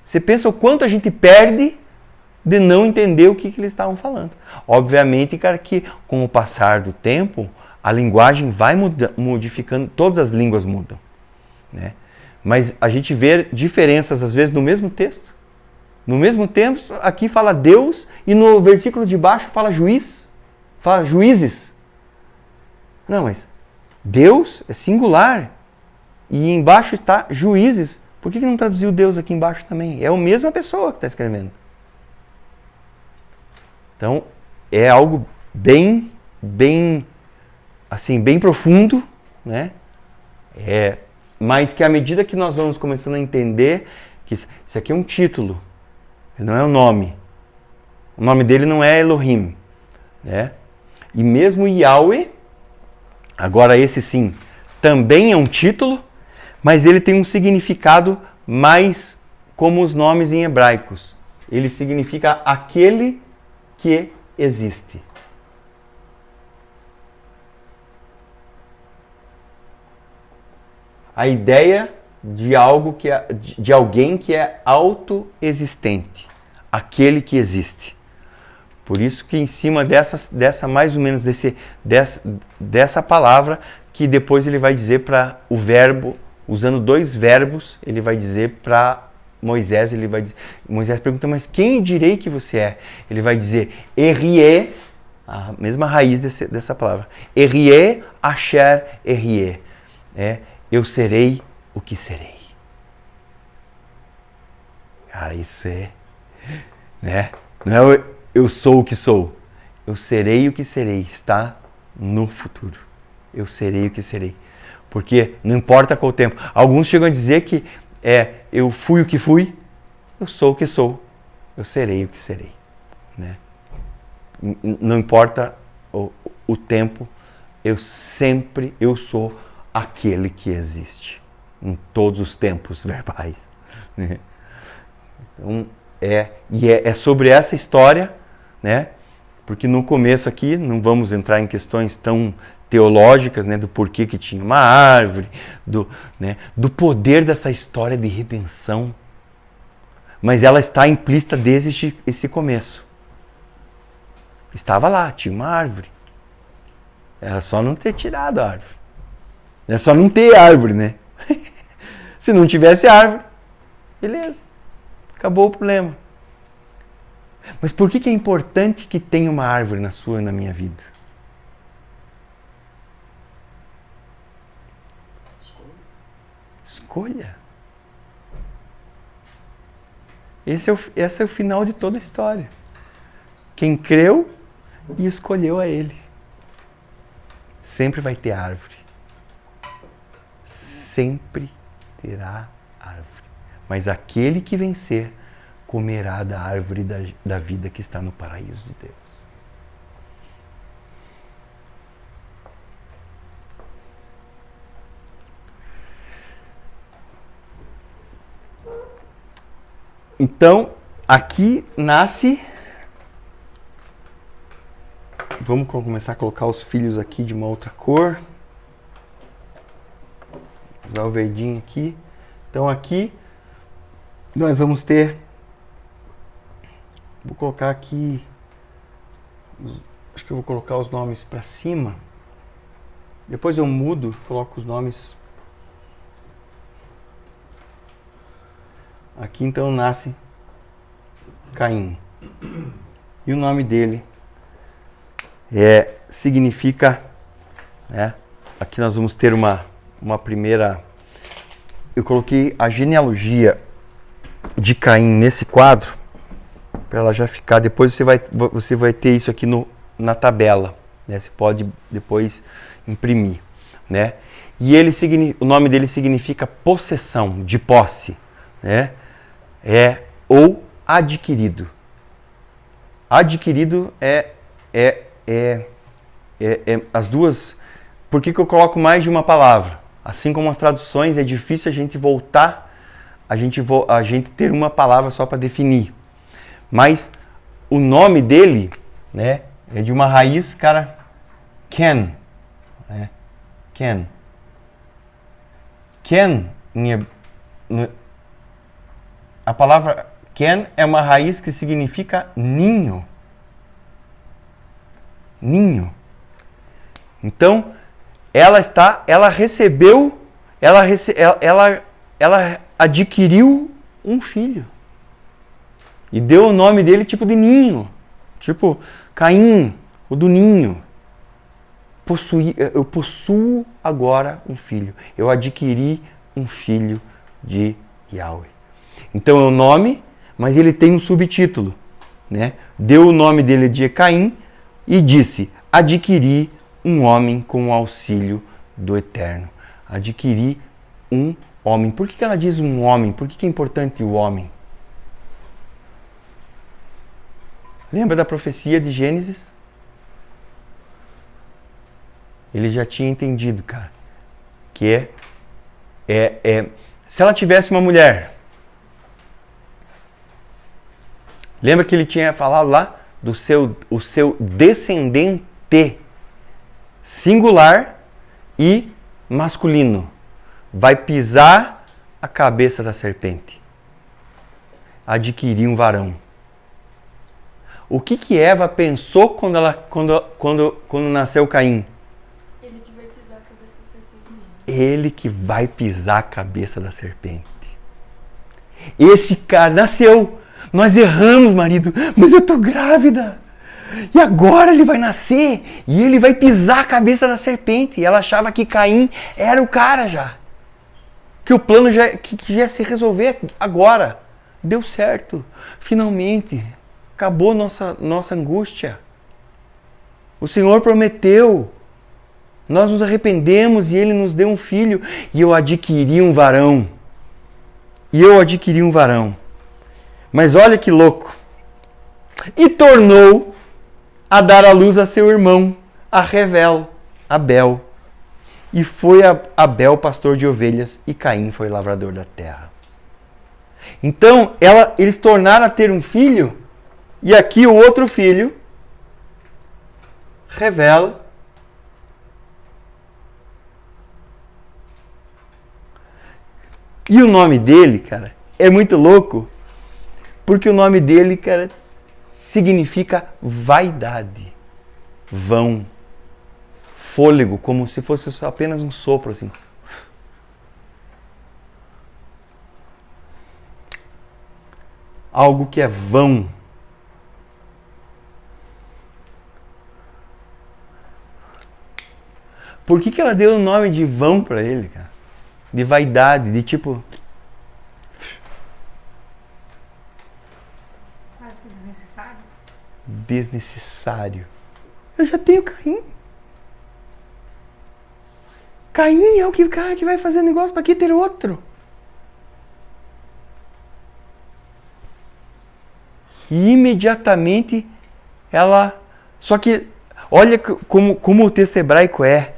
Você pensa o quanto a gente perde de não entender o que eles estavam falando. Obviamente, cara, que com o passar do tempo, a linguagem vai modificando, todas as línguas mudam, né? Mas a gente vê diferenças, às vezes, no mesmo texto. No mesmo texto, aqui fala Deus e no versículo de baixo fala juiz, fala juízes. Não, mas Deus é singular e embaixo está juízes. Por que não traduziu Deus aqui embaixo também? É a mesma pessoa que está escrevendo. Então, é algo bem profundo, né? Mas que à medida que nós vamos começando a entender que isso aqui é um título, não é um nome. O nome dele não é Elohim, né? E mesmo Yahweh, agora esse sim, também é um título, mas ele tem um significado mais como os nomes em hebraicos. Ele significa aquele que existe. A ideia de algo de alguém que é autoexistente, aquele que existe. Por isso que em cima dessa mais ou menos dessa palavra que depois ele vai dizer para o verbo, usando dois verbos, ele vai dizer para Moisés, Moisés pergunta, mas quem direi que você é? Ele vai dizer, Erie, a mesma raiz dessa palavra, Erie, Asher, Erie, eu serei o que serei. Cara, isso né? Não é eu sou o que sou. Eu serei o que serei. Está no futuro. Eu serei o que serei. Porque não importa qual tempo. Alguns chegam a dizer que eu fui o que fui. Eu sou o que sou. Eu serei o que serei. Né? Não importa o tempo. Eu sou aquele que existe em todos os tempos verbais. Né? Então, é sobre essa história, né? Porque no começo aqui, não vamos entrar em questões tão teológicas, né? Do porquê que tinha uma árvore, do poder dessa história de redenção, mas ela está implícita desde esse começo. Estava lá, tinha uma árvore. Era só não ter tirado a árvore. É só não ter árvore, né? Se não tivesse árvore, beleza. Acabou o problema. Mas por que é importante que tenha uma árvore na sua e na minha vida? Escolha. Esse é o final de toda a história. Quem creu e escolheu a Ele. Sempre vai ter árvore. Sempre terá árvore. Mas aquele que vencer comerá da árvore da vida que está no paraíso de Deus. Então, aqui nasce... Vamos começar a colocar os filhos aqui de uma outra cor. Usar o verdinho aqui. Então aqui nós vamos ter... Vou colocar aqui... Acho que eu vou colocar os nomes para cima. Depois eu mudo, coloco os nomes... Aqui então nasce Caim. E o nome dele significa... aqui nós vamos ter uma primeira... Eu coloquei a genealogia de Caim nesse quadro, para ela já ficar... Depois você vai ter isso aqui na tabela. né? Você pode depois imprimir, né? E o nome dele significa possessão, de posse, né? Ou adquirido. Adquirido as duas. Por que eu coloco mais de uma palavra? Assim como as traduções, é difícil a gente voltar, a gente ter uma palavra só para definir. Mas o nome dele, né, é de uma raiz, cara, ken, né? Ken. Ken, a palavra ken é uma raiz que significa ninho. Ninho. Então, ela adquiriu um filho. E deu o nome dele tipo de ninho. Tipo Caim, o do ninho. Eu possuo agora um filho. Eu adquiri um filho de Yahweh. Então é o nome, mas ele tem um subtítulo, né? Deu o nome dele de Caim e disse: adquiri um homem com o auxílio do Eterno. Adquiri um homem. Por que ela diz um homem? Por que é importante o homem? Lembra da profecia de Gênesis? Ele já tinha entendido, cara, que se ela tivesse uma mulher, lembra que ele tinha falado lá do o seu descendente singular e masculino vai pisar a cabeça da serpente, adquirir um varão. O que Eva pensou quando nasceu Caim? Ele que vai pisar a cabeça da serpente. Esse cara nasceu. Nós erramos, marido, mas eu tô grávida. E agora ele vai nascer e ele vai pisar a cabeça da serpente. E ela achava que Caim era o cara já. Que o plano que ia se resolver agora. Deu certo. Finalmente. Acabou nossa angústia. O Senhor prometeu. Nós nos arrependemos e Ele nos deu um filho. E eu adquiri um varão. Mas olha que louco. E tornou a dar à luz a seu irmão, a Revel, Abel. E foi Abel pastor de ovelhas e Caim foi lavrador da terra. Então, eles tornaram a ter um filho. E aqui o outro filho, Revel, e o nome dele, cara, é muito louco, porque o nome dele, cara, significa vaidade, vão, fôlego, como se fosse só apenas um sopro, assim. Algo que é vão. Por que ela deu o nome de vão para ele, cara? De vaidade, de tipo... Quase que desnecessário. Desnecessário. Eu já tenho Caim. Caim é o que vai fazer negócio para que ter outro. E imediatamente ela... Só que, olha como o texto hebraico é,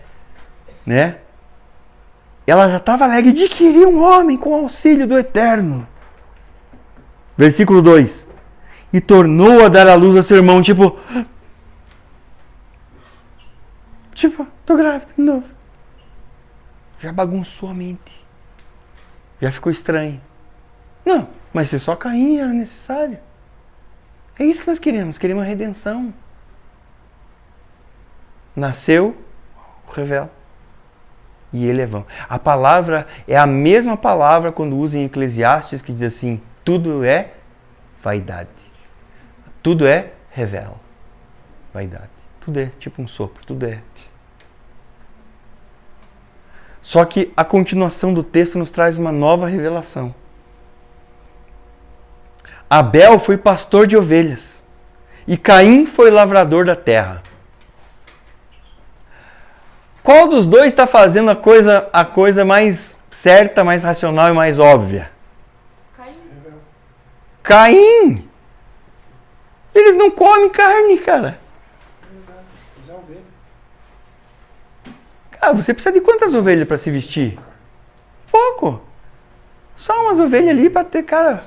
né? Ela já estava alegre de adquirir um homem com auxílio do Eterno. Versículo 2. E tornou a dar à luz a seu irmão, tipo, tô grávida de novo. Já bagunçou a mente. Já ficou estranho. Não, mas se só Caim era necessário. É isso que nós queremos a redenção. Nasceu o Revel. E ele é vão. A palavra é a mesma palavra quando usa em Eclesiastes, que diz assim, tudo é vaidade. Tudo é Revel. Vaidade. Tudo é tipo um sopro, tudo é. Só que a continuação do texto nos traz uma nova revelação. Abel foi pastor de ovelhas e Caim foi lavrador da terra. Qual dos dois está fazendo a coisa mais certa, mais racional e mais óbvia? Caim. Caim! Eles não comem carne, cara. Cara, você precisa de quantas ovelhas para se vestir? Pouco. Só umas ovelhas ali para ter, cara.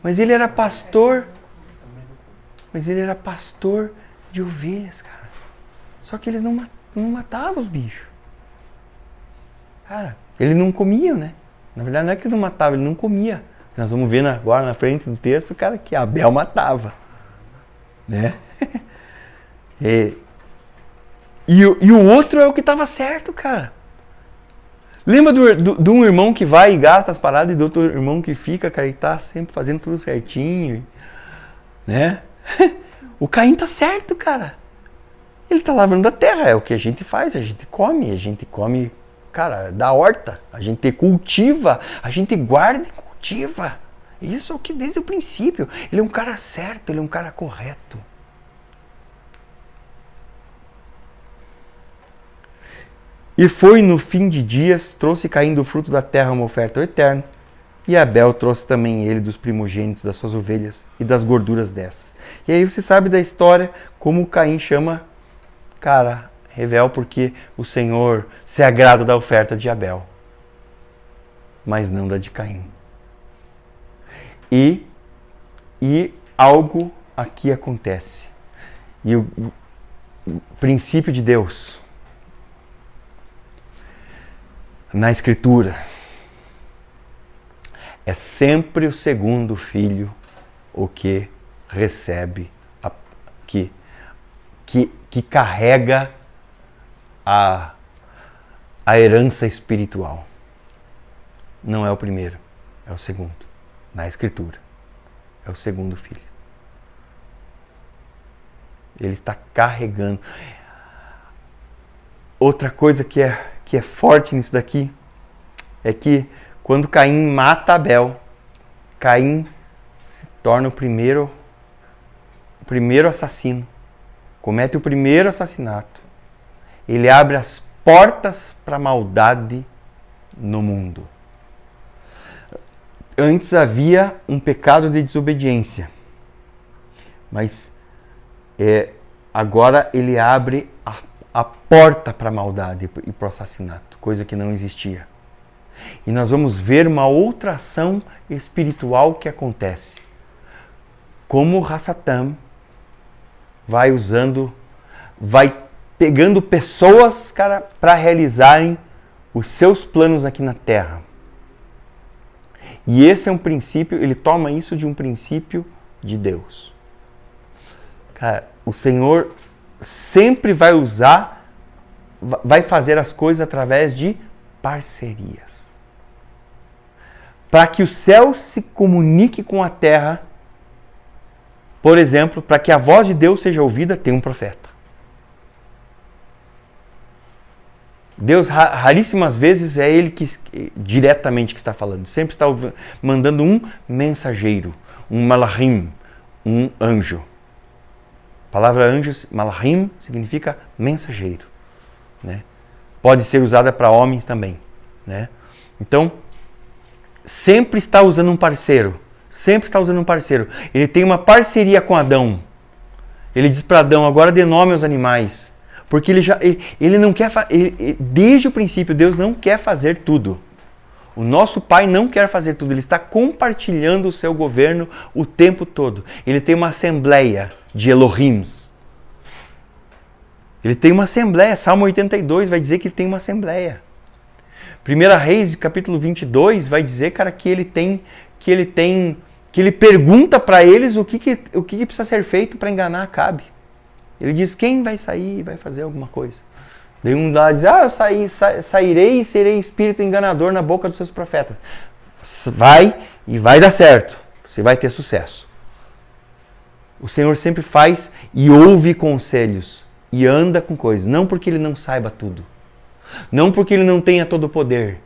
Mas ele era pastor. Mas ele era pastor de ovelhas, cara. Só que eles não matavam os bichos. Cara, eles não comiam, né? Na verdade, não é que ele não matava, ele não comia. Nós vamos ver agora na frente do texto, cara, que Abel matava. Né? E o outro é o que estava certo, cara. Lembra de um irmão que vai e gasta as paradas e do outro irmão que fica, cara, e tá sempre fazendo tudo certinho, né? O Caim tá certo, cara. Ele tá lavrando a terra, é o que a gente faz, a gente come, cara, da horta, a gente cultiva, a gente guarda e cultiva. Isso é o que desde o princípio. Ele é um cara certo, ele é um cara correto. E foi no fim de dias, trouxe Caim do fruto da terra uma oferta ao Eterno, e Abel trouxe também ele dos primogênitos das suas ovelhas e das gorduras dessas. E aí você sabe da história como Caim chama, cara, Revel, porque o Senhor se agrada da oferta de Abel, mas não da de Caim. E algo aqui acontece. E o princípio de Deus na Escritura é sempre o segundo filho o que recebe, que carrega a herança espiritual. Não é o primeiro, é o segundo. Na Escritura, é o segundo filho. Ele está carregando. Outra coisa que é forte nisso daqui é que quando Caim mata Abel, Caim se torna o primeiro assassino, comete o primeiro assassinato. Ele abre as portas para a maldade no mundo. Antes havia um pecado de desobediência, mas agora ele abre a porta para a maldade e para o assassinato, coisa que não existia. E nós vamos ver uma outra ação espiritual que acontece. Como Hassatam vai pegando pessoas, cara, para realizarem os seus planos aqui na Terra. E esse é um princípio, ele toma isso de um princípio de Deus. Cara, o Senhor sempre vai fazer as coisas através de parcerias. Para que o céu se comunique com a terra, por exemplo, para que a voz de Deus seja ouvida, tem um profeta. Deus, raríssimas vezes, é Ele diretamente que está falando. Sempre está mandando um mensageiro, um malachim, um anjo. A palavra anjo, malachim, significa mensageiro. Né? Pode ser usada para homens também. Né? Então, sempre está usando um parceiro. Sempre está usando um parceiro. Ele tem uma parceria com Adão. Ele diz para Adão, agora dê nome aos animais. Porque ele não quer, desde o princípio, Deus não quer fazer tudo. O nosso Pai não quer fazer tudo. Ele está compartilhando o seu governo o tempo todo. Ele tem uma assembleia de Elohims. Ele tem uma assembleia. Salmo 82 vai dizer que ele tem uma assembleia. 1 Reis, capítulo 22, vai dizer, cara, que ele pergunta para eles o que precisa ser feito para enganar Acabe. Ele diz, quem vai sair e vai fazer alguma coisa? Daí um lá diz, eu sairei e serei espírito enganador na boca dos seus profetas. Vai e vai dar certo. Você vai ter sucesso. O Senhor sempre faz e ouve conselhos e anda com coisas. Não porque Ele não saiba tudo. Não porque Ele não tenha todo o poder.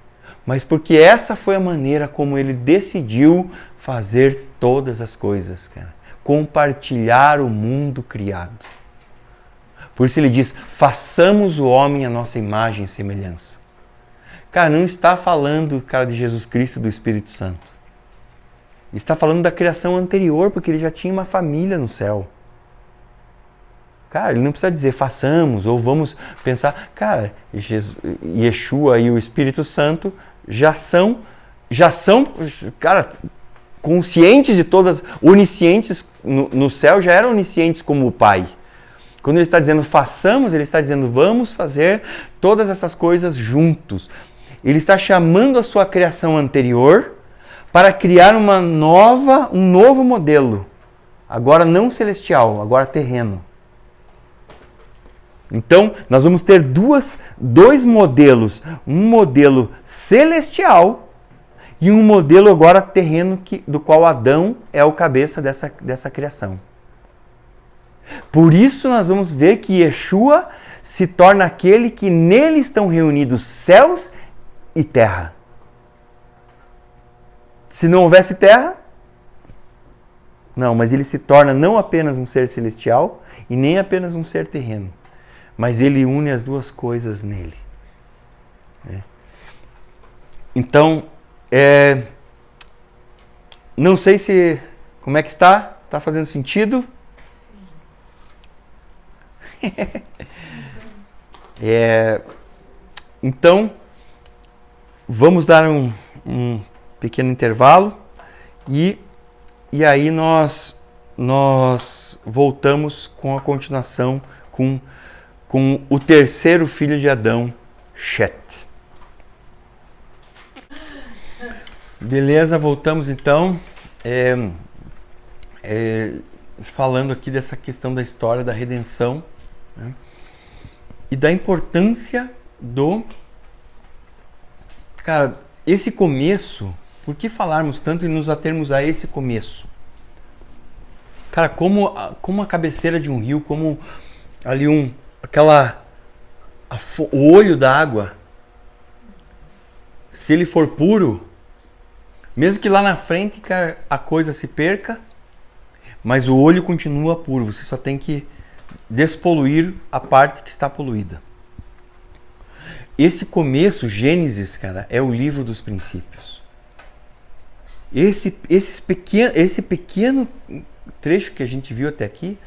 Mas porque essa foi a maneira como Ele decidiu fazer todas as coisas, cara. Compartilhar o mundo criado. Por isso ele diz, façamos o homem à nossa imagem e semelhança. Cara, não está falando, cara, de Jesus Cristo e do Espírito Santo. Está falando da criação anterior, porque ele já tinha uma família no céu. Cara, ele não precisa dizer façamos ou vamos pensar. Cara, Yeshua e o Espírito Santo já são, cara, conscientes de todas, oniscientes no céu, já eram oniscientes como o Pai. Quando ele está dizendo façamos, ele está dizendo vamos fazer todas essas coisas juntos. Ele está chamando a sua criação anterior para criar um novo modelo. Agora não celestial, agora terreno. Então, nós vamos ter dois modelos. Um modelo celestial e um modelo agora terreno do qual Adão é o cabeça dessa criação. Por isso nós vamos ver que Yeshua se torna aquele que nele estão reunidos céus e terra. Se não houvesse terra, não, mas ele se torna não apenas um ser celestial e nem apenas um ser terreno, mas ele une as duas coisas nele. Então, não sei se, como é que está? Está fazendo sentido? Então, vamos dar um pequeno intervalo e aí nós voltamos com a continuação com o terceiro filho de Adão, Shet. Beleza, voltamos então. Falando aqui dessa questão da história da redenção, né? E da importância Cara, esse começo, por que falarmos tanto e nos atermos a esse começo? Cara, como a cabeceira de um rio, como ali o olho da água, se ele for puro, mesmo que lá na frente a coisa se perca, mas o olho continua puro, você só tem que despoluir a parte que está poluída. Esse começo, Gênesis, cara, é o livro dos princípios. Esse pequeno trecho que a gente viu até aqui,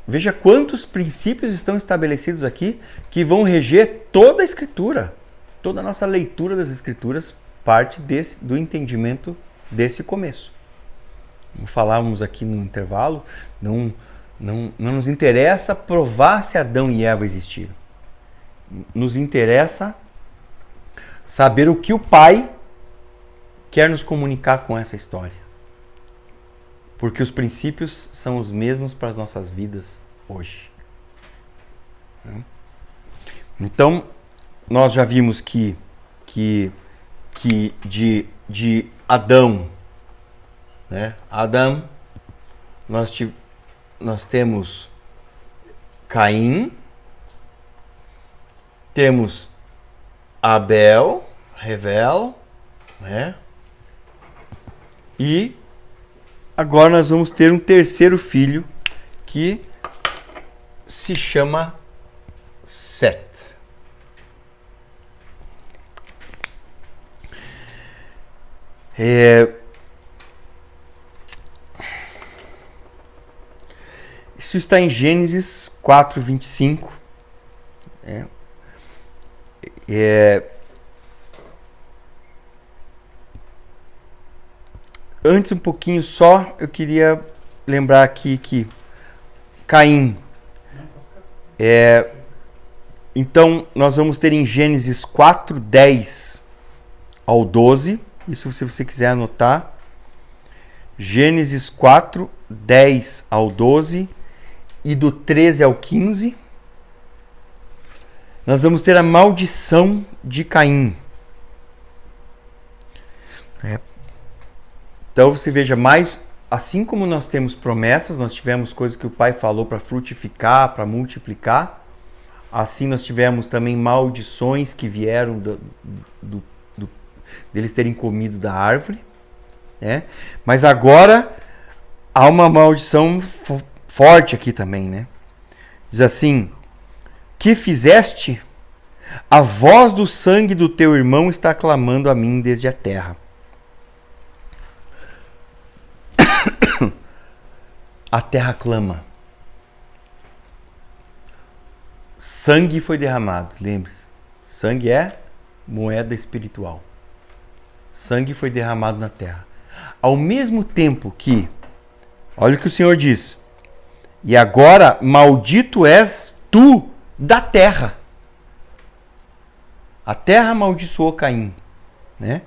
veja quantos princípios estão estabelecidos aqui que vão reger toda a Escritura. Toda a nossa leitura das Escrituras parte do entendimento desse começo. Como falávamos aqui no intervalo, não nos interessa provar se Adão e Eva existiram. Nos interessa saber o que o Pai quer nos comunicar com essa história. Porque os princípios são os mesmos para as nossas vidas hoje. Então, nós já vimos que de Adão, né? Adão, nós temos Caim, temos Abel, Revel, né? E agora nós vamos ter um terceiro filho que se chama Set. Isso está em Gênesis 4:25. Antes um pouquinho só, eu queria lembrar aqui que Caim, então nós vamos ter em Gênesis 4:10 ao 12, isso se você quiser anotar, Gênesis 4:10 ao 12 e do 13 ao 15, nós vamos ter a maldição de Caim. Então você veja, mais assim como nós temos promessas, nós tivemos coisas que o Pai falou para frutificar, para multiplicar, assim nós tivemos também maldições que vieram deles terem comido da árvore, né? Mas agora há uma maldição forte aqui também, né? Diz assim, que fizeste, a voz do sangue do teu irmão está clamando a mim desde a terra. A terra clama. Sangue foi derramado, lembre-se. Sangue é moeda espiritual. Sangue foi derramado na terra. Ao mesmo tempo que, olha o que o Senhor diz, e agora maldito és tu da terra. A terra amaldiçoou Caim, né?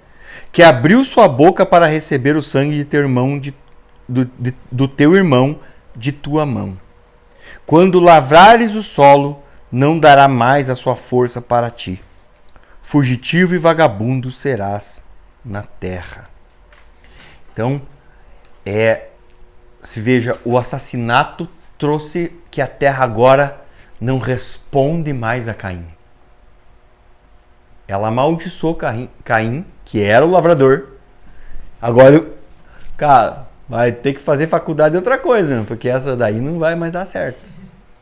Que abriu sua boca para receber o sangue de teu irmão, do teu irmão de tua mão. Quando lavrares o solo, não dará mais a sua força para ti. Fugitivo e vagabundo serás na terra. Então, se veja, o assassinato trouxe que a terra agora não responde mais a Caim. Ela amaldiçoou Caim, que era o lavrador. Agora, cara, vai ter que fazer faculdade de outra coisa, né? Porque essa daí não vai mais dar certo.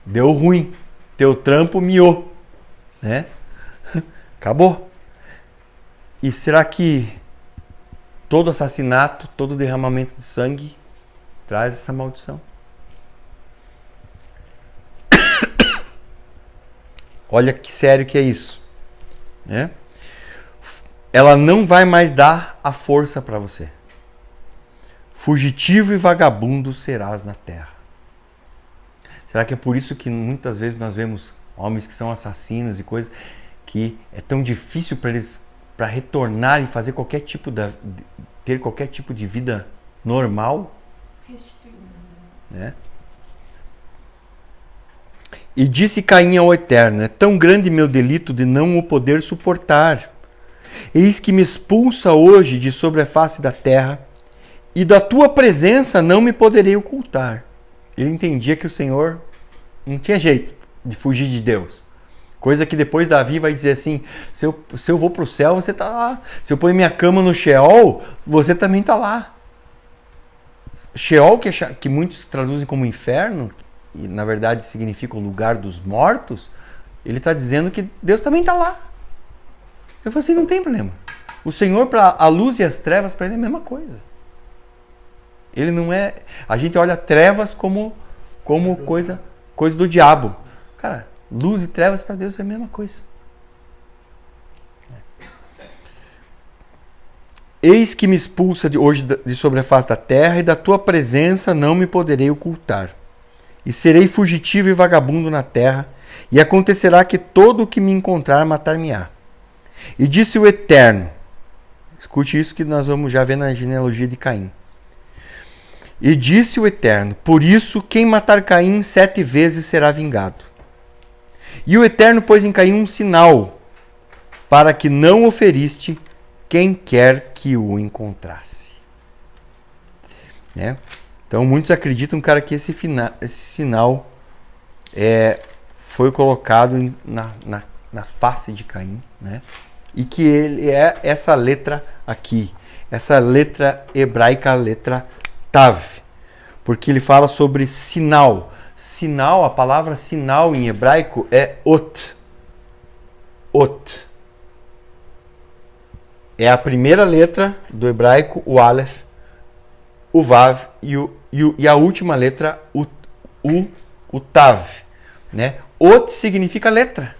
Deu ruim. Teu trampo miou, né? Acabou. E será que todo assassinato, todo derramamento de sangue traz essa maldição? Olha que sério que é isso, né? Ela não vai mais dar a força para você. Fugitivo e vagabundo serás na terra. Será que é por isso que muitas vezes nós vemos homens que são assassinos e coisas que é tão difícil para eles para retornar e fazer ter qualquer tipo de vida normal? Restituído. Né? E disse Caim ao Eterno: é tão grande meu delito de não o poder suportar. Eis que me expulsa hoje de sobre a face da terra, e da tua presença não me poderei ocultar. Ele entendia que o Senhor não tinha jeito de fugir de Deus. Coisa que depois Davi vai dizer assim: se eu vou para o céu, você está lá. Se eu ponho minha cama no Sheol, você também está lá. Sheol, que muitos traduzem como inferno, e na verdade significa o lugar dos mortos, ele está dizendo que Deus também está lá. Eu falei assim, não tem problema. O Senhor, para a luz e as trevas, para ele é a mesma coisa. Ele não é... A gente olha trevas como coisa do diabo. Cara, luz e trevas para Deus é a mesma coisa. Eis que me expulsa hoje de sobre a face da terra, e da tua presença não me poderei ocultar. E serei fugitivo e vagabundo na terra, e acontecerá que todo o que me encontrar matar-me-á. E disse o Eterno, escute isso que nós vamos já ver na genealogia de Caim. E disse o Eterno: por isso quem matar Caim 7 vezes será vingado. E o Eterno pôs em Caim um sinal, para que não o feriste quem quer que o encontrasse. Né? Então muitos acreditam, cara, que esse sinal foi colocado na face de Caim, né? E que ele é essa letra aqui, essa letra hebraica, a letra Tav, porque ele fala sobre sinal. Sinal, a palavra sinal em hebraico é ot. Ot. É a primeira letra do hebraico, o Aleph, o Vav e a última letra, o Tav. Né? Ot significa letra.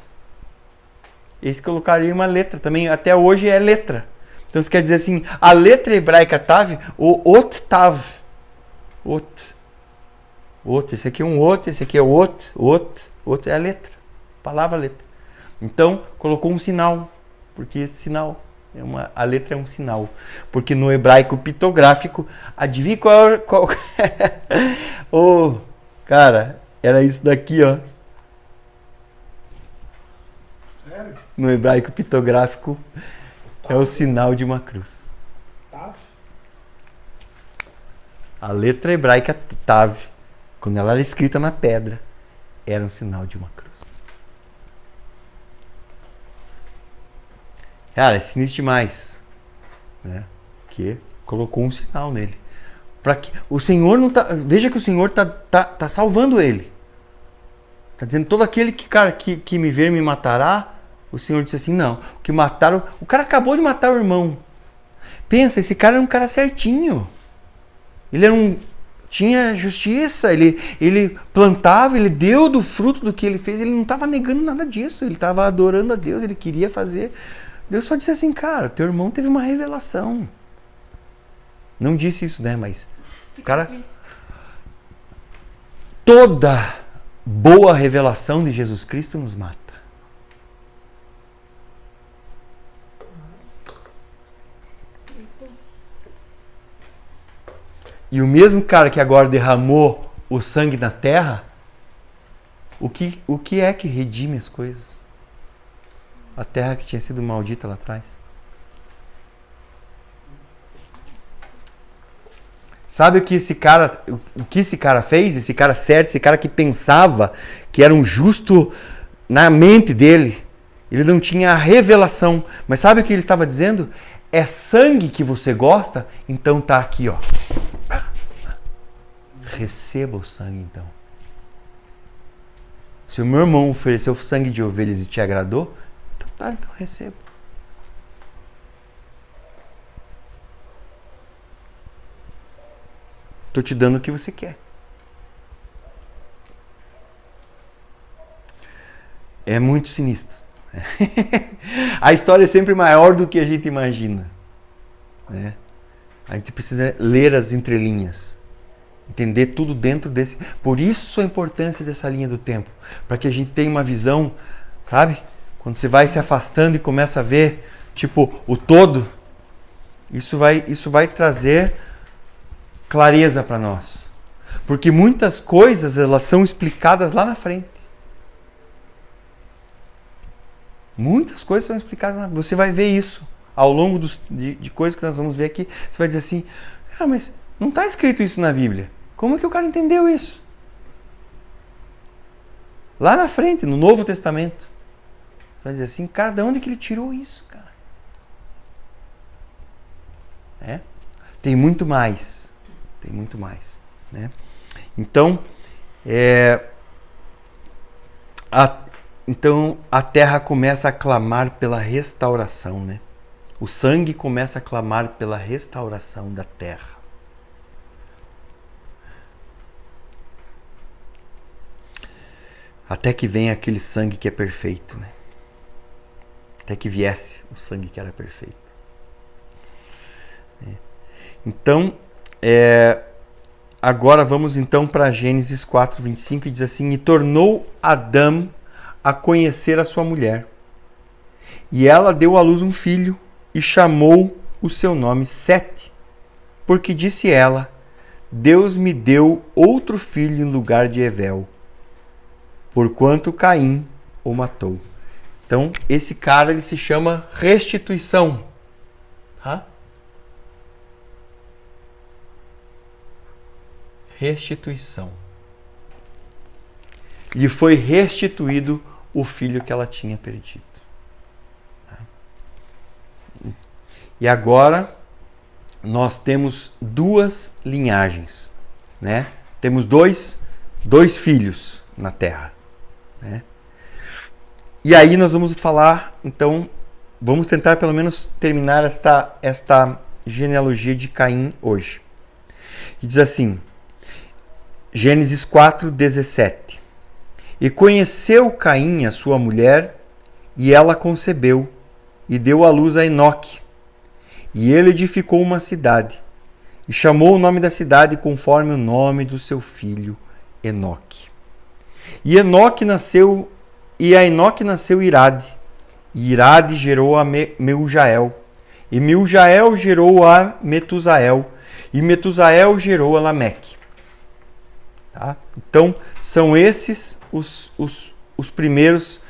Eles colocariam uma letra também, até hoje é letra. Então isso quer dizer assim, a letra hebraica Tav, o Ot Tav. Ot. Ot, esse aqui é um Ot, esse aqui é Ot é a letra, palavra letra. Então colocou um sinal, porque esse sinal, a letra é um sinal. Porque no hebraico pitográfico, adivinha qual oh, cara, era isso daqui, ó. Sério? No hebraico pitográfico é o sinal de uma cruz. Tav? A letra hebraica Tav, quando ela era escrita na pedra, era um sinal de uma cruz. Cara, é sinistro demais, né? Que colocou um sinal nele. Para que o Senhor não tá, veja que o Senhor tá salvando ele. Está dizendo, todo aquele que me ver me matará. O Senhor disse assim, não. O que mataram... O cara acabou de matar o irmão. Pensa, esse cara era um cara certinho. Ele era tinha justiça, ele plantava, ele deu do fruto do que ele fez, ele não estava negando nada disso, ele estava adorando a Deus, ele queria fazer. Deus só disse assim, cara, teu irmão teve uma revelação. Não disse isso, né, mas o cara... Toda boa revelação de Jesus Cristo nos mata. E o mesmo cara que agora derramou o sangue na terra, o que é que redime as coisas? A terra que tinha sido maldita lá atrás. Sabe o que esse cara fez? Esse cara certo, esse cara que pensava que era um justo na mente dele. Ele não tinha a revelação. Mas sabe o que ele estava dizendo? É sangue que você gosta? Então tá aqui, ó. Receba o sangue, então. Se o meu irmão ofereceu sangue de ovelhas e te agradou, então tá, então receba. Estou te dando o que você quer. É muito sinistro. A história é sempre maior do que a gente imagina. Né? A gente precisa ler as entrelinhas. Entender tudo dentro desse... Por isso a importância dessa linha do tempo. Para que a gente tenha uma visão, sabe? Quando você vai se afastando e começa a ver, tipo, o todo, isso vai trazer clareza para nós. Porque muitas coisas, elas são explicadas lá na frente. Muitas coisas são explicadas lá. Você vai ver isso ao longo de coisas que nós vamos ver aqui. Você vai dizer assim, mas não está escrito isso na Bíblia. Como é que o cara entendeu isso? Lá na frente, no Novo Testamento. Você vai dizer assim, cara, de onde que ele tirou isso, cara? Tem muito mais. Tem muito mais. Né? Então, a terra começa a clamar pela restauração. Né? O sangue começa a clamar pela restauração da terra. Até que venha aquele sangue que é perfeito, né? Até que viesse o sangue que era perfeito. Então, agora vamos então para Gênesis 4, 25, e diz assim, e tornou Adão a conhecer a sua mulher. E ela deu à luz um filho e chamou o seu nome Sete, porque disse ela, Deus me deu outro filho em lugar de Evel, porquanto Caim o matou. Então, esse cara, ele se chama restituição. Tá? Restituição. Lhe foi restituído o filho que ela tinha perdido. Tá? E agora, nós temos duas linhagens. Né? Temos dois filhos na terra. Né? E aí nós vamos falar, então, vamos tentar pelo menos terminar esta genealogia de Caim hoje. E diz assim, Gênesis 4, 17. E conheceu Caim a sua mulher, e ela concebeu, e deu à luz a Enoque. E ele edificou uma cidade, e chamou o nome da cidade conforme o nome do seu filho Enoque. E a Enoque nasceu Irade, e Irade gerou a Meujael, e Meujael gerou a Metusael, e Metusael gerou a Lameque. Tá? Então, são esses os primeiros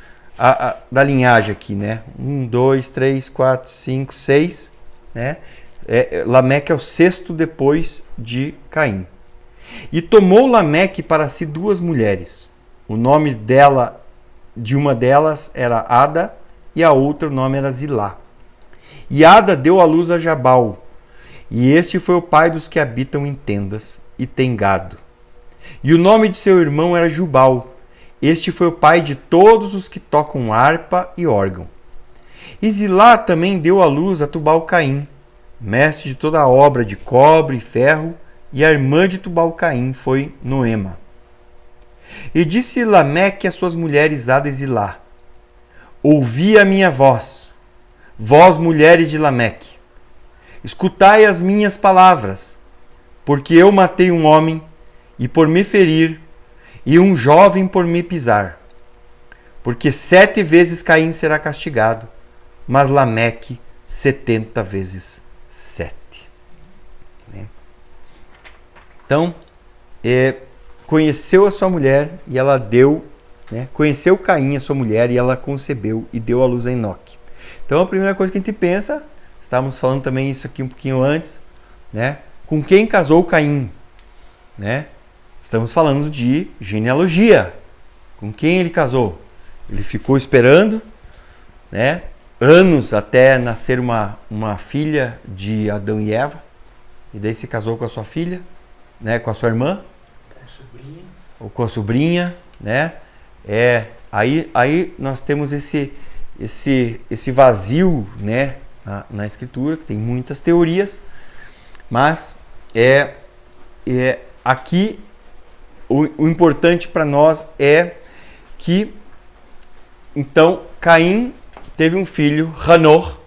da linhagem aqui, né? 1, 2, 3, 4, 5, 6, né? Lameque é o sexto depois de Caim. E tomou Lameque para si duas mulheres. O nome de uma delas era Ada, e a outra o nome era Zilá. E Ada deu à luz a Jabal, e este foi o pai dos que habitam em tendas e têm gado. E o nome de seu irmão era Jubal, Este foi o pai de todos os que tocam harpa e órgão. E Zilá também deu à luz a Tubal-Caim, mestre de toda a obra de cobre e ferro, e a irmã de Tubal-Caim foi Noema. E disse Lameque às suas mulheres Ada e Zilá: ouvi a minha voz, vós mulheres de Lameque, escutai as minhas palavras, porque eu matei um homem, e por me ferir, e um jovem por me pisar. Porque 7 vezes Caim será castigado, mas Lameque 70 vezes 7. Então, conheceu a sua mulher e ela deu, conheceu Caim, a sua mulher, e ela concebeu e deu à luz a Enoque. Então, a primeira coisa que a gente pensa, estávamos falando também isso aqui um pouquinho antes, com quem casou Caim? Estamos falando de genealogia. Com quem ele casou? Ele ficou esperando, anos até nascer uma filha de Adão e Eva, e daí se casou com a sua filha, com a sua irmã, ou com a sobrinha, Aí nós temos esse vazio, na escritura, que tem muitas teorias, mas aqui o importante para nós é que, então, Caim teve um filho, Hanor,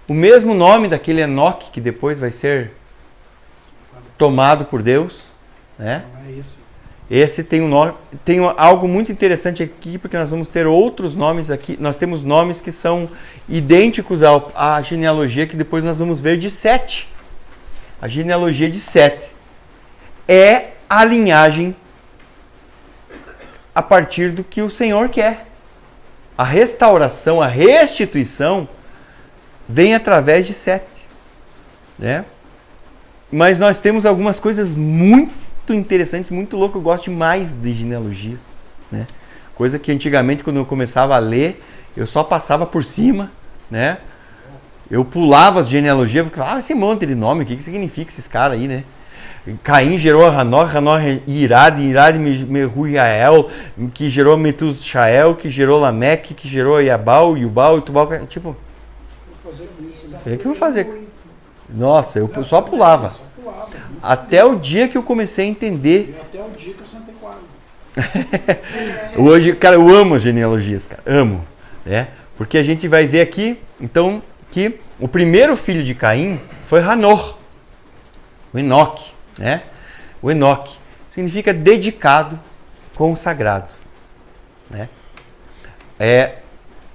o mesmo nome daquele Enoque que depois vai ser tomado por Deus, Esse tem um nome, tem algo muito interessante aqui, porque nós vamos ter outros nomes aqui. Nós temos nomes que são idênticos à genealogia que depois nós vamos ver de Sete. A genealogia de Sete é a linhagem a partir do que o Senhor quer. A restauração, a restituição vem através de Sete, Mas nós temos algumas coisas muito interessantes, muito louco. Eu gosto demais de genealogias, Coisa que antigamente, quando eu começava a ler, eu só passava por cima, Eu pulava as genealogias, porque falava esse monte de nome, o que significa esses caras aí, Caim gerou Hanor, Hanor Irad, Irad Mehujael, que gerou Metushael, que gerou Lameque, que gerou Yabal, Yubal, Tubal, tipo... O que eu vou fazer? Nossa, eu só pulava. Até o dia que eu comecei a entender. E até o dia que eu sentei quadro. Hoje, cara, eu amo as genealogias, cara. Amo. Porque a gente vai ver aqui, então, que o primeiro filho de Caim foi Hanor. O Enoque, O Enoque significa dedicado, consagrado,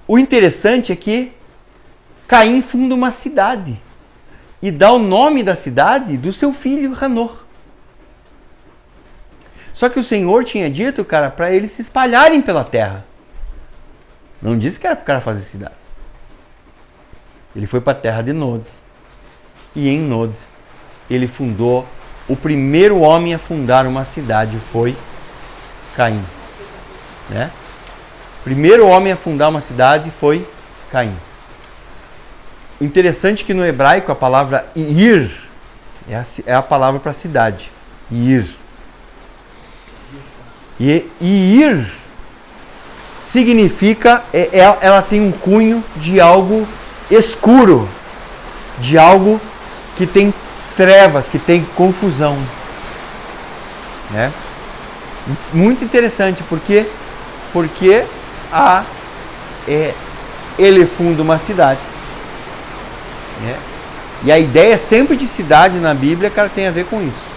O interessante é que Caim funda uma cidade e dá o nome da cidade do seu filho Hanor. Só que o Senhor tinha dito, cara, para eles se espalharem pela terra. Não disse que era para o cara fazer cidade. Ele foi para a terra de Nod. E em Nod, ele fundou, o primeiro homem a fundar uma cidade foi Caim. O primeiro homem a fundar uma cidade foi Caim. O interessante é que no hebraico a palavra Ir é a palavra para cidade. Ir. E Ir significa, ela tem um cunho de algo escuro, de algo que tem trevas, que tem confusão. Muito interessante, porque ele funda uma cidade. E a ideia sempre de cidade na Bíblia, cara, tem a ver com isso.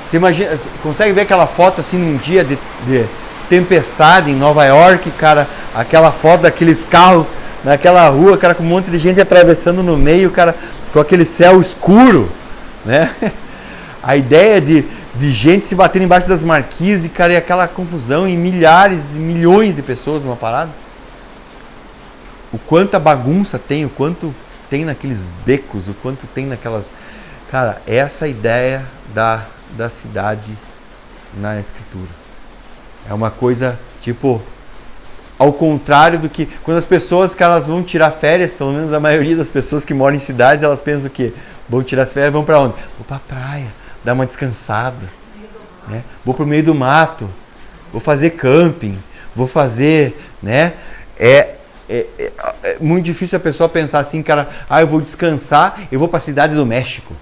Você imagina, consegue ver aquela foto assim num dia de tempestade em Nova York, cara, aquela foto daqueles carros naquela rua, cara, com um monte de gente atravessando no meio, cara, com aquele céu escuro, A ideia de gente se batendo embaixo das marquises, cara, e aquela confusão, e milhares e milhões de pessoas numa parada. O quanta bagunça tem, o quanto tem naqueles becos, o quanto tem naquelas... Cara, essa ideia da cidade na Escritura. É uma coisa, tipo, ao contrário do que... Quando as pessoas, que elas vão tirar férias, pelo menos a maioria das pessoas que moram em cidades, elas pensam o quê? Vão tirar as férias, vão pra onde? Vou pra praia, dar uma descansada. Vou pro meio do mato. vou fazer camping, vou fazer, né? É muito difícil a pessoa pensar assim, cara, eu vou descansar, eu vou para a cidade do México.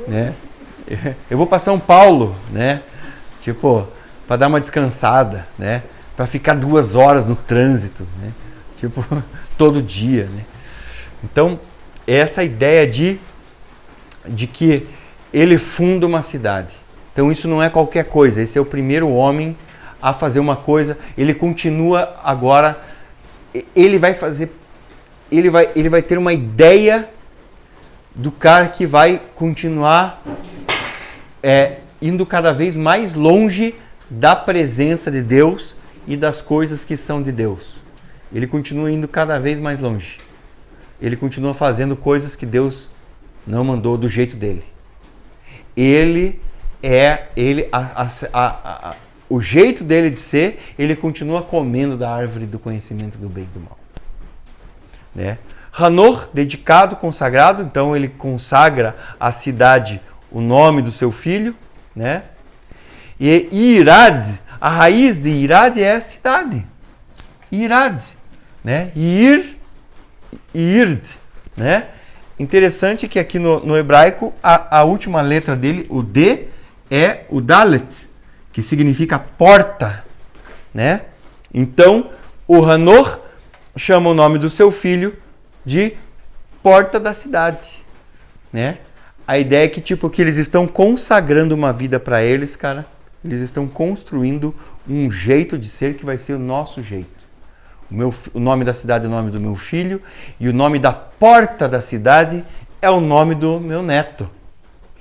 Né? Eu vou para São Paulo, né? Tipo, para dar uma descansada, né? Para ficar 2 horas no trânsito, né? Tipo, todo dia, né? Então, essa ideia de que ele funda uma cidade. Então, isso não é qualquer coisa. Esse é o primeiro homem a fazer uma coisa. Ele continua agora. Ele vai fazer. Ele vai ter uma ideia do cara que vai continuar indo cada vez mais longe da presença de Deus e das coisas que são de Deus. Ele continua indo cada vez mais longe. Ele continua fazendo coisas que Deus não mandou do jeito dele. O jeito dele de ser, ele continua comendo da árvore do conhecimento do bem e do mal. Né? Hanor, dedicado, consagrado, então ele consagra à cidade o nome do seu filho, né? E Irad, a raiz de Irad é a cidade. Irad, né? Ird, né? Interessante que aqui no hebraico a última letra dele, o D, é o Dalet, que significa porta, né? Então, o Hanor chama o nome do seu filho de porta da cidade, né? A ideia é que que eles estão consagrando uma vida para eles, cara. Eles estão construindo um jeito de ser que vai ser o nosso jeito. O nome da cidade é o nome do meu filho e o nome da porta da cidade é o nome do meu neto,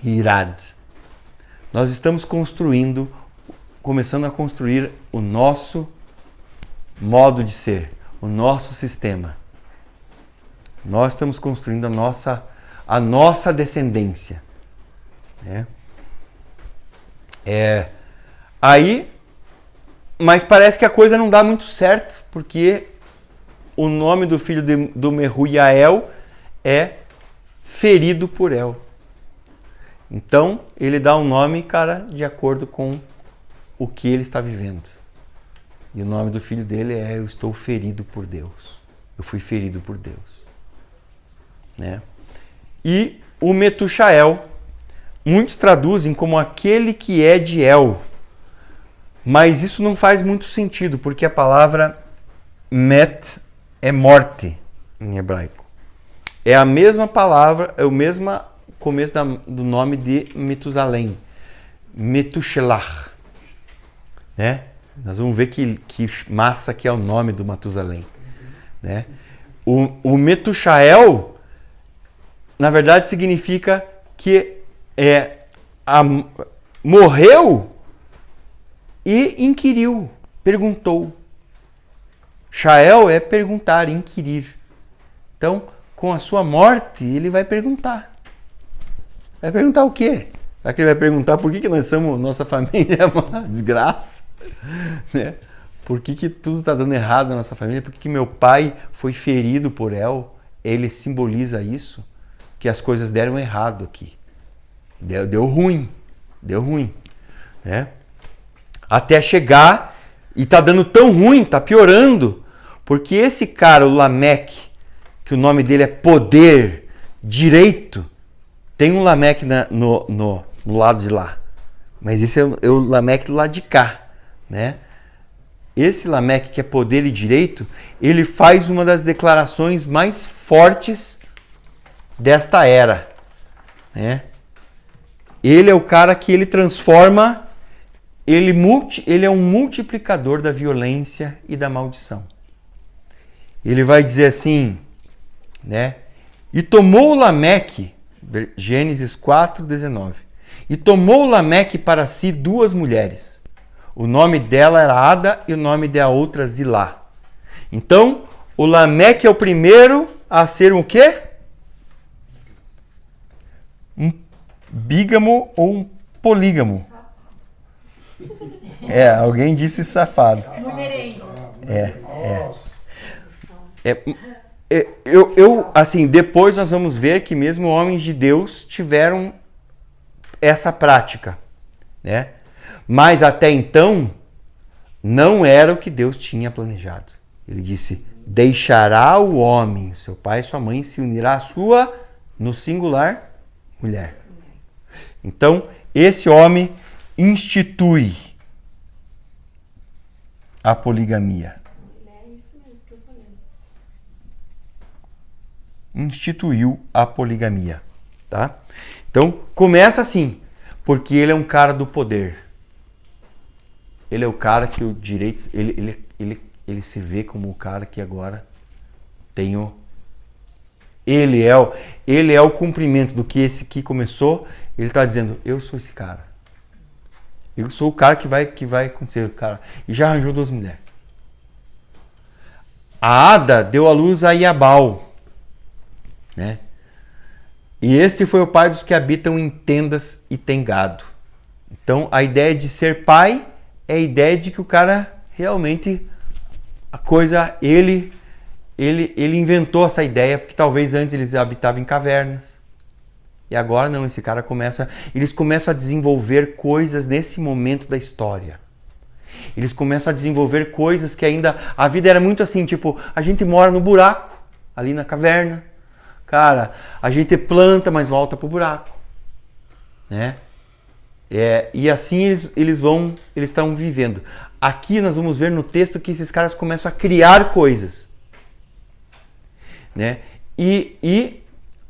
Irad. Nós estamos começando a construir o nosso modo de ser, o nosso sistema. Nós estamos construindo a nossa descendência. Né? Mas parece que a coisa não dá muito certo, porque o nome do filho do Mehujael é ferido por El. Então, ele dá um nome, cara, de acordo com o que ele está vivendo. E o nome do filho dele é Eu estou ferido por Deus. Eu fui ferido por Deus. Né? E o Metushael, muitos traduzem como aquele que é de El. Mas isso não faz muito sentido, porque a palavra met é morte em hebraico. É a mesma palavra, é o mesmo começo do nome de Metusalém, Metushelach. Né? Nós vamos ver que massa que é o nome do Matusalém. Né? O Metushael, na verdade, significa que morreu e inquiriu, perguntou. Shael é perguntar, inquirir. Então, com a sua morte, ele vai perguntar. Vai perguntar o quê? Será que ele vai perguntar por que nossa família é uma desgraça? Né? Por que tudo está dando errado na nossa família? Por que meu pai foi ferido por El? Ele simboliza isso, que as coisas deram errado aqui. Deu ruim. Né? Até chegar, e está dando tão ruim, está piorando, porque esse cara, o Lameque, que o nome dele é poder, direito, tem um Lameque no lado de lá, mas esse é o Lameque do lado de cá, né? Esse Lameque, que é poder e direito, ele faz uma das declarações mais fortes desta era, né? Ele é o cara que ele transforma, ele é um multiplicador da violência e da maldição. Ele vai dizer assim, né? E tomou Lameque, Gênesis 4:19. E tomou Lameque para si 2 mulheres. O nome dela era Ada e o nome da outra Zilá. Então, o Lameque é o primeiro a ser um quê? Um bígamo ou um polígamo. Alguém disse safado. Mulherengo. Assim, depois nós vamos ver que mesmo homens de Deus tiveram essa prática, né? Mas até então, não era o que Deus tinha planejado. Ele disse, deixará o homem, seu pai e sua mãe, se unirá à sua, no singular, mulher. Então, esse homem institui a poligamia. Instituiu a poligamia, tá? Então, começa assim, porque ele é um cara do poder. Ele é o cara que o direito, ele se vê como o cara que agora tem o... Ele é o cumprimento do que esse que começou. Ele está dizendo, eu sou esse cara. Eu sou o cara que vai acontecer, cara. E já arranjou 2 mulheres. A Ada deu à luz a Iabal, né? E este foi o pai dos que habitam em tendas e tem gado. Então, a ideia de ser pai é a ideia de que o cara realmente, a coisa, ele inventou essa ideia, porque talvez antes eles habitavam em cavernas. E agora não, eles começam a desenvolver coisas nesse momento da história. Eles começam a desenvolver coisas que ainda, a vida era muito assim, tipo, a gente mora no buraco, ali na caverna. Cara, a gente planta, mas volta pro buraco, né? E assim eles estão vivendo. Aqui nós vamos ver no texto que esses caras começam a criar coisas, né? E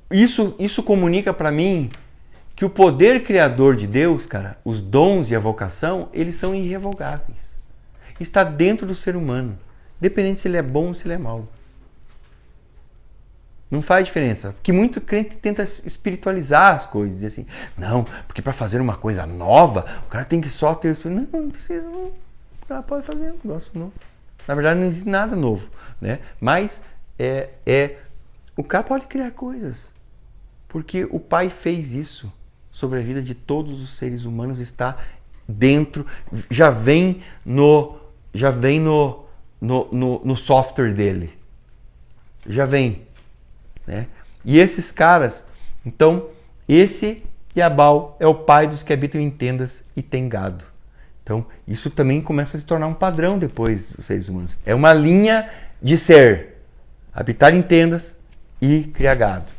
isso comunica para mim que o poder criador de Deus, cara, os dons e a vocação, eles são irrevogáveis. Está dentro do ser humano, independente se ele é bom ou se ele é mau. Não faz diferença. Porque muito crente tenta espiritualizar as coisas. Dizer assim, não, porque para fazer uma coisa nova, o cara tem que só ter... Não precisa, não. O cara pode fazer um negócio novo. Na verdade, não existe nada novo, né? Mas o cara pode criar coisas. Porque o Pai fez isso sobre a vida de todos os seres humanos, está dentro, já vem no software dele. Já vem. Né? E esses caras, então, esse Iabal é o pai dos que habitam em tendas e tem gado. Então, isso também começa a se tornar um padrão depois dos seres humanos. É uma linha de ser, habitar em tendas e criar gado.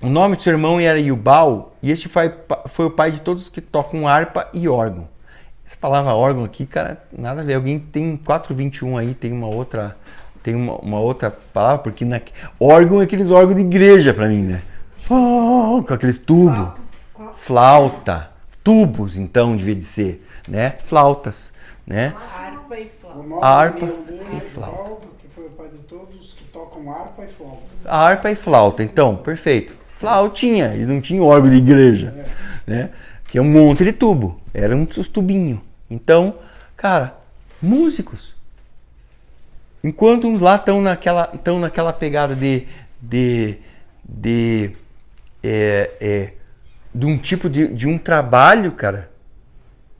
O nome do seu irmão era Iubal, e este foi o pai de todos que tocam harpa e órgão. Essa palavra órgão aqui, cara, nada a ver. Alguém tem 421 aí, tem uma outra palavra, porque órgão é aqueles órgãos de igreja pra mim, né? Com aqueles tubos. Flauta. Tubos, então, devia de ser, né? Flautas, né? Harpa e flauta. Harpa e flauta. Que foi o pai de todos que tocam harpa e flauta. A harpa e flauta, então, perfeito. Flautinha, eles não tinham órgão de igreja, né? Que é um monte de tubo, eram os tubinhos. Então, cara, músicos. Enquanto uns lá estão naquela pegada de um tipo de um trabalho, cara,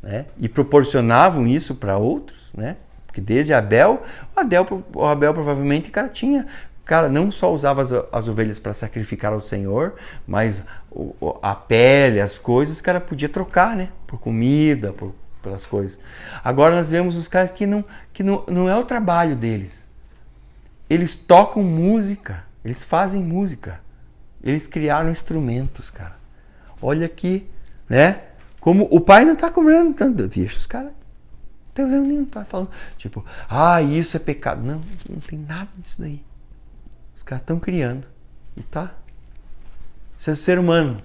né? E proporcionavam isso para outros, né? Porque desde o Abel provavelmente, cara, não só usava as ovelhas para sacrificar ao Senhor, mas a pele, as coisas, o cara podia trocar, né? Por comida, pelas coisas. Agora nós vemos os caras que não é o trabalho deles. Eles tocam música, eles fazem música. Eles criaram instrumentos, cara. Olha aqui, né? Como o pai não tá cobrando tanto. Deixa os caras. Não tem problema nenhum, não tá falando. Tipo, isso é pecado. Não tem nada disso daí. Os caras estão criando. E tá. Isso é ser humano.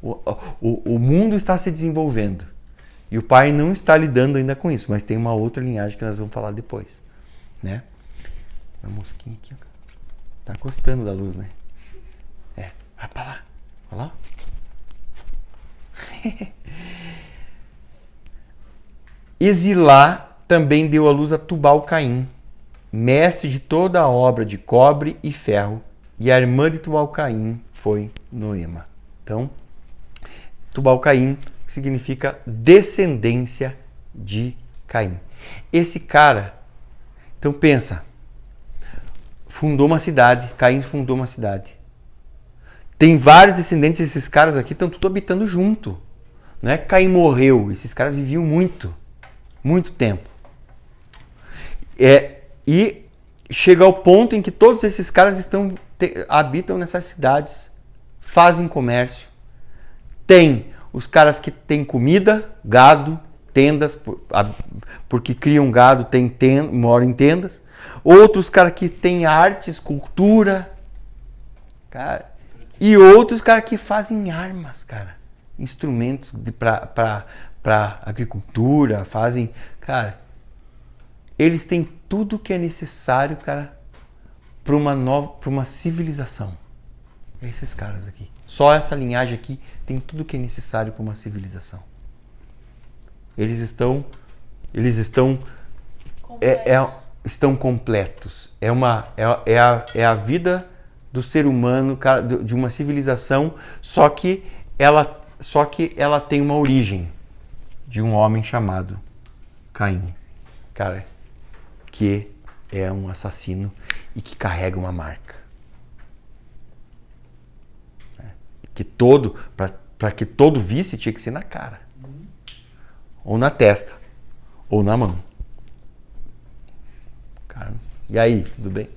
O mundo está se desenvolvendo. E o pai não está lidando ainda com isso. Mas tem uma outra linhagem que nós vamos falar depois. Né? A mosquinha aqui, ó. Tá gostando da luz, né? Vai pra lá. Olha lá. Exilá também deu à luz a Tubal-Caim, mestre de toda a obra de cobre e ferro, e a irmã de Tubal-Caim foi Noema. Então, Tubal-Caim significa descendência de Caim. Esse cara, então pensa, fundou uma cidade, Caim fundou uma cidade. Tem vários descendentes, esses caras aqui estão tudo habitando junto. Não é que Caim morreu. Esses caras viviam muito tempo. E chega ao ponto em que todos esses caras habitam nessas cidades, fazem comércio. Tem os caras que têm comida, gado, tendas, porque criam gado, moram em tendas. Outros caras que têm artes, cultura, cara. E outros caras que fazem armas, cara. Instrumentos para agricultura, fazem... Cara, eles têm tudo que é necessário, cara, para uma civilização. Esses caras aqui. Só essa linhagem aqui tem tudo que é necessário para uma civilização. Eles estão completos. É a vida do ser humano, cara, de uma civilização, só que ela tem uma origem de um homem chamado Caim, cara, que é um assassino e que carrega uma marca. Para que todo visse, tinha que ser na cara, ou na testa, ou na mão. Cara, e aí, tudo bem?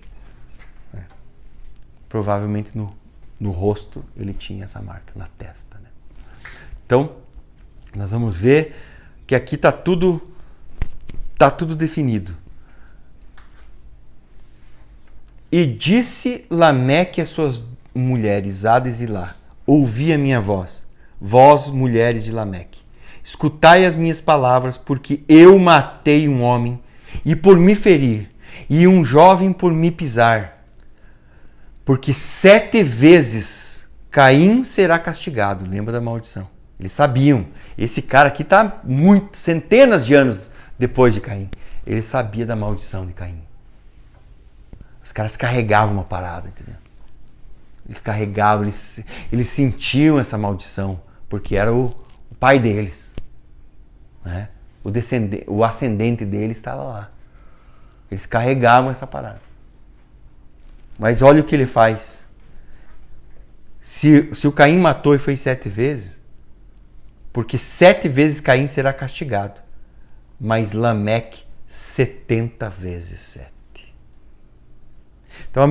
Provavelmente no rosto ele tinha essa marca, na testa. Né? Então, nós vamos ver que aqui está tudo definido. E disse Lameque às suas mulheres, Ada e Zilá: ouvi a minha voz, vós, mulheres de Lameque. Escutai as minhas palavras, porque eu matei um homem, e por me ferir, e um jovem por me pisar. Porque 7 vezes Caim será castigado. Lembra da maldição? Eles sabiam. Esse cara aqui está centenas de anos depois de Caim. Ele sabia da maldição de Caim. Os caras carregavam uma parada, entendeu? Eles carregavam, eles sentiam essa maldição, porque era o pai deles. Né? O ascendente deles estava lá. Eles carregavam essa parada. Mas olha o que ele faz. Se o Caim matou e foi 7 vezes, porque 7 vezes Caim será castigado, mas Lameque 70 vezes 7. Então a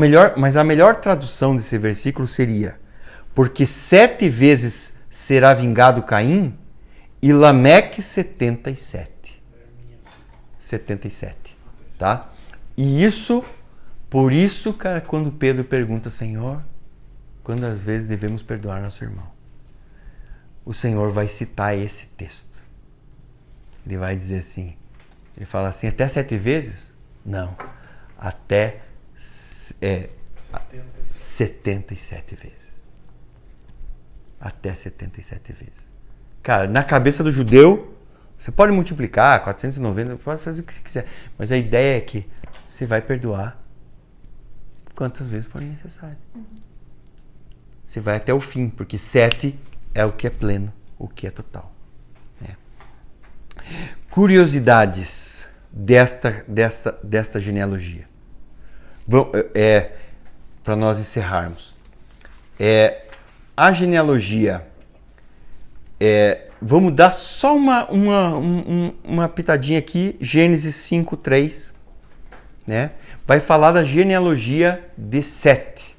melhor tradução desse versículo seria: porque 7 vezes será vingado Caim e Lameque 77. 77, tá? E por isso, cara, quando Pedro pergunta: Senhor, quantas vezes devemos perdoar nosso irmão? O Senhor vai citar esse texto. Ele vai dizer assim, ele fala assim: até 7 vezes? Não, até 77 vezes. Até 77 vezes. Cara, na cabeça do judeu, você pode multiplicar 490, pode fazer o que você quiser, mas a ideia é que você vai perdoar quantas vezes for necessário. Você vai até o fim, porque 7 é o que é pleno, o que é total. Curiosidades desta genealogia. Para nós encerrarmos. A genealogia, vamos dar só uma pitadinha aqui, Gênesis 5:3, né? Vai falar da genealogia de Sete,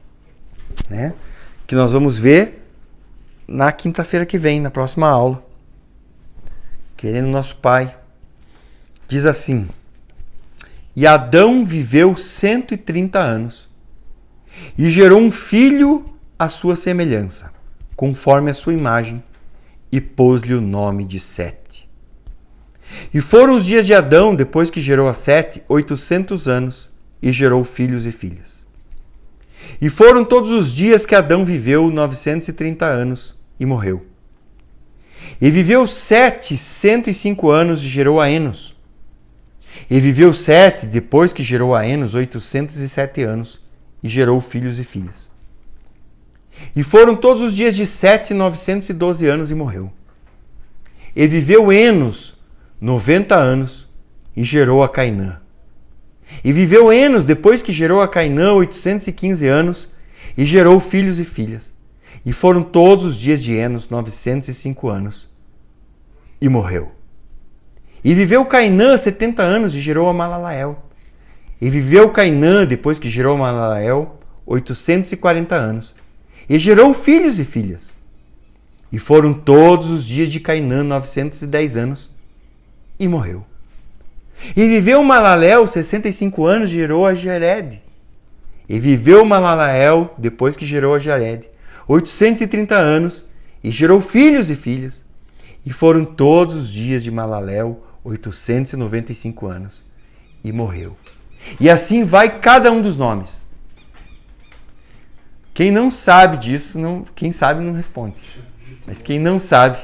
né? Que nós vamos ver na quinta-feira que vem, na próxima aula. Querendo nosso Pai. Diz assim: e Adão viveu 130 anos e gerou um filho à sua semelhança, conforme a sua imagem, e pôs-lhe o nome de Sete. E foram os dias de Adão, depois que gerou a Sete, 800 anos, e gerou filhos e filhas. E foram todos os dias que Adão viveu 930 anos e morreu. E viveu Sete 105 anos e gerou a Enos. E viveu Sete, depois que gerou a Enos, 807 anos e gerou filhos e filhas. E foram todos os dias de Sete 912 anos e morreu. E viveu Enos 90 anos e gerou a Cainã. E viveu Enos, depois que gerou a Cainã, 815 anos e gerou filhos e filhas. E foram todos os dias de Enos 905 anos e morreu. E viveu Cainã 70 anos e gerou a Malalael. E viveu Cainã, depois que gerou a Malalael, 840 anos. E gerou filhos e filhas. E foram todos os dias de Cainã 910 anos e morreu. E viveu Malalael 65 anos e gerou a Jared. E viveu Malalael, depois que gerou a Jared, 830 anos e gerou filhos e filhas. E foram todos os dias de Malalael 895 anos e morreu. E assim vai cada um dos nomes. Quem não sabe disso, quem sabe não responde. Mas quem não sabe,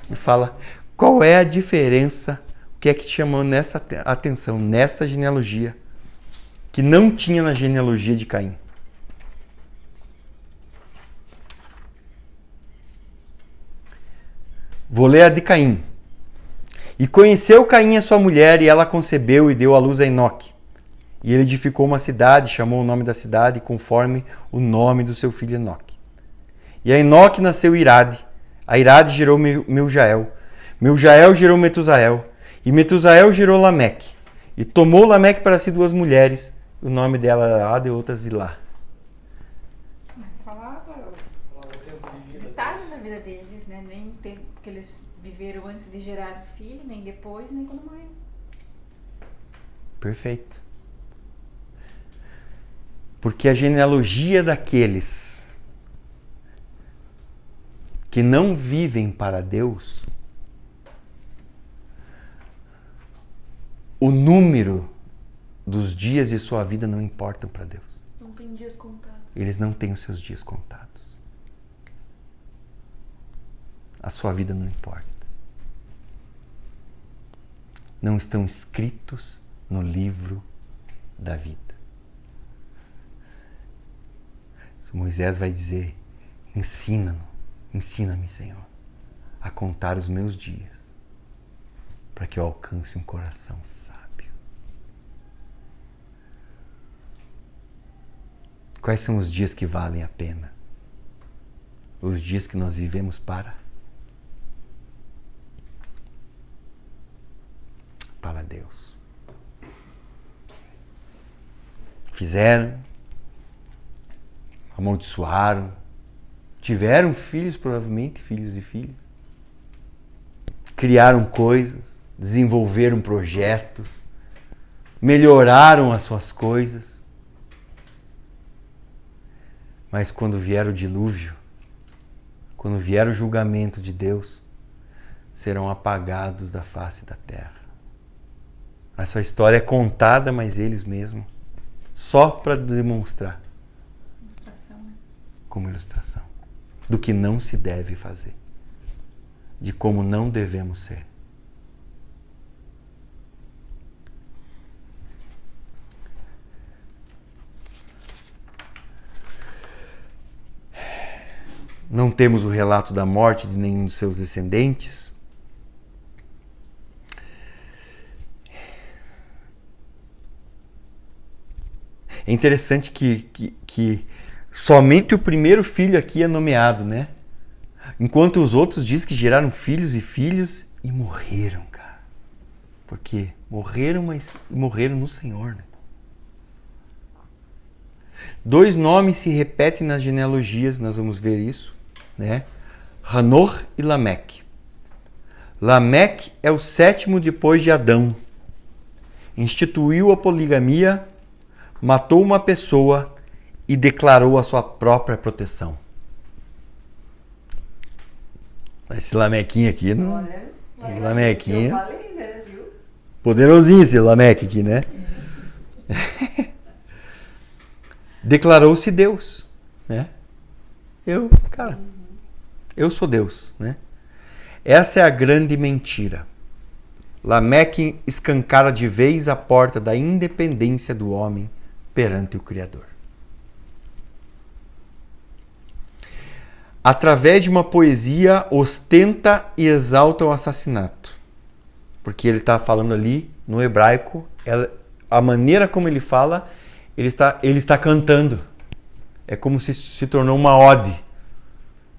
me fala qual é a diferença, o que é que te chamou nessa atenção, nessa genealogia, que não tinha na genealogia de Caim. Vou ler a de Caim. E conheceu Caim a sua mulher, e ela concebeu e deu à luz a Enoque. E ele edificou uma cidade, chamou o nome da cidade conforme o nome do seu filho Enoque. E a Enoque nasceu Irade. A Irade gerou Miljael. Miljael gerou Metusael. E Metusael gerou Lameque. E tomou Lameque para si 2 mulheres. O nome dela era Ada e outra Zilá. Falava detalhes da vida deles, né? Nem o tempo que eles viveram antes de gerar filho, nem depois, nem quando morreu. Perfeito. Porque a genealogia daqueles que não vivem para Deus, o número dos dias de sua vida não importam para Deus. Não tem dias contados. Eles não têm os seus dias contados. A sua vida não importa. Não estão escritos no livro da vida. Moisés vai dizer: ensina-me, Senhor, a contar os meus dias, para que eu alcance um coração sábio. Quais são os dias que valem a pena? Os dias que nós vivemos para Deus. Fizeram, amaldiçoaram, tiveram filhos, provavelmente filhos e filhas, criaram coisas, desenvolveram projetos, melhoraram as suas coisas, mas quando vier o dilúvio, quando vier o julgamento de Deus, serão apagados da face da terra. A sua história é contada, mas eles mesmos, só para demonstrar, como ilustração, do que não se deve fazer, de como não devemos ser. Não temos o relato da morte de nenhum dos seus descendentes. É interessante que somente o primeiro filho aqui é nomeado, né? Enquanto os outros dizem que geraram filhos e morreram, cara. Porque morreram, mas morreram no Senhor, né? 2 nomes se repetem nas genealogias, nós vamos ver isso, né? Hanor e Lameque. Lameque é o 7º depois de Adão. Instituiu a poligamia, matou uma pessoa e declarou a sua própria proteção. Esse Lamequinho aqui, não? Olha, Lamequinho. eu falei, né, viu? Poderosinho esse Lameque aqui, né? Declarou-se Deus, né? Eu sou Deus, né? Essa é a grande mentira. Lameque escancara de vez a porta da independência do homem perante o Criador. Através de uma poesia, ostenta e exalta o assassinato. Porque ele está falando ali, no hebraico, a maneira como ele fala, ele está cantando. É como se tornou uma ode.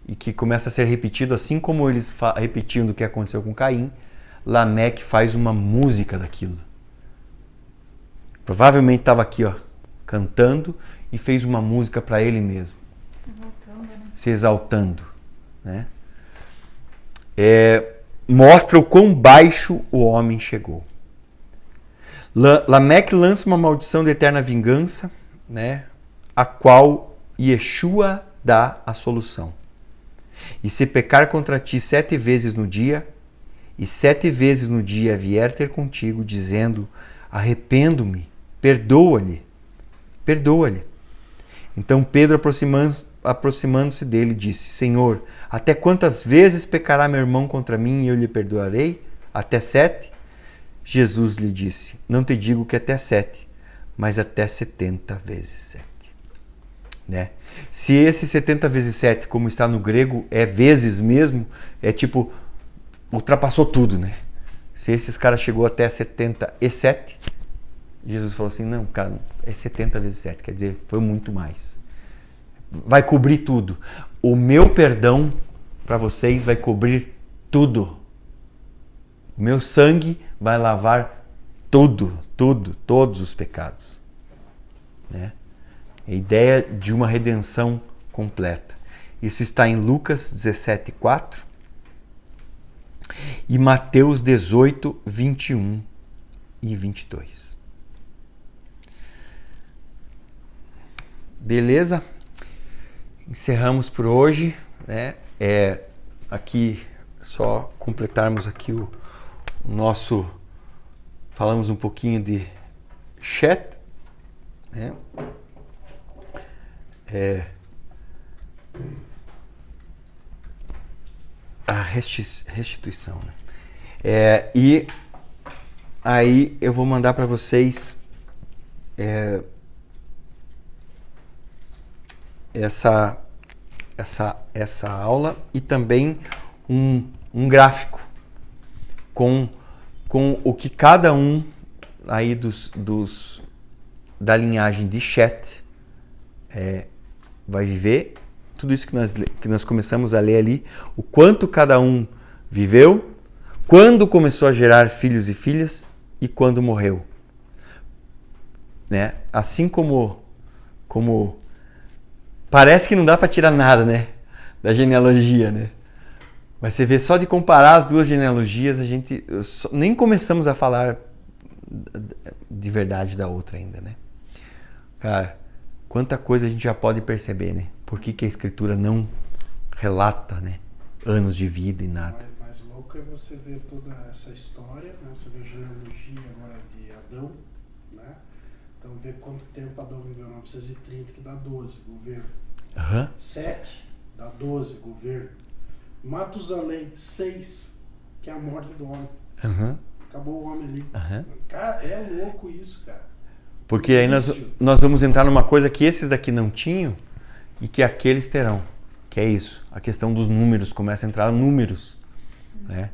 e que começa a ser repetido, assim como eles repetiam do que aconteceu com Caim, Lameque faz uma música daquilo. Provavelmente estava aqui, ó, cantando e fez uma música para ele mesmo. Se exaltando, né? Mostra o quão baixo o homem chegou. Lameque lança uma maldição de eterna vingança, né? A qual Yeshua dá a solução. E se pecar contra ti 7 vezes no dia, e 7 vezes no dia vier ter contigo, dizendo, arrependo-me, perdoa-lhe. Então Pedro, aproximando-se dele, disse, Senhor, até quantas vezes pecará meu irmão contra mim e eu lhe perdoarei? Até 7? Jesus lhe disse, não te digo que até 7, mas até 70 vezes 7. Né? Se esse 70 vezes 7, como está no grego, é vezes mesmo, é tipo, ultrapassou tudo, né? Se esses caras chegou até 77, Jesus falou assim, não, cara, é 70 vezes 7, quer dizer, foi muito mais. Vai cobrir tudo. O meu perdão para vocês vai cobrir tudo. O meu sangue vai lavar todos os pecados. Né? A ideia de uma redenção completa. Isso está em Lucas 17:4 e Mateus 18, 21 e 22. Beleza? Encerramos por hoje, né? Aqui só completarmos aqui o nosso, falamos um pouquinho de chat, né? A restituição, né? E aí eu vou mandar para vocês essa aula e também um gráfico com o que cada um aí da linhagem de Chet vai viver, tudo isso que nós começamos a ler ali, o quanto cada um viveu, quando começou a gerar filhos e filhas e quando morreu. Né? Assim como parece que não dá para tirar nada, né, da genealogia, né? Mas você vê, só de comparar as duas genealogias, a gente nem começamos a falar de verdade da outra ainda, né? Cara, quanta coisa a gente já pode perceber, né? Por que a Escritura não relata, né, anos de vida e nada. Mais louco é você ver toda essa história, né? Você vê a genealogia agora de Adão, né? Então vê quanto tempo Adão viveu, 930, que dá 12, governo. 7 dá 12, governo. Matusalém, 6, que é a morte do homem. Acabou o homem ali. Cara, é louco isso, cara. Porque aí nós vamos entrar numa coisa que esses daqui não tinham e que aqueles terão. Que é isso. A questão dos números. Começa a entrar números. Né?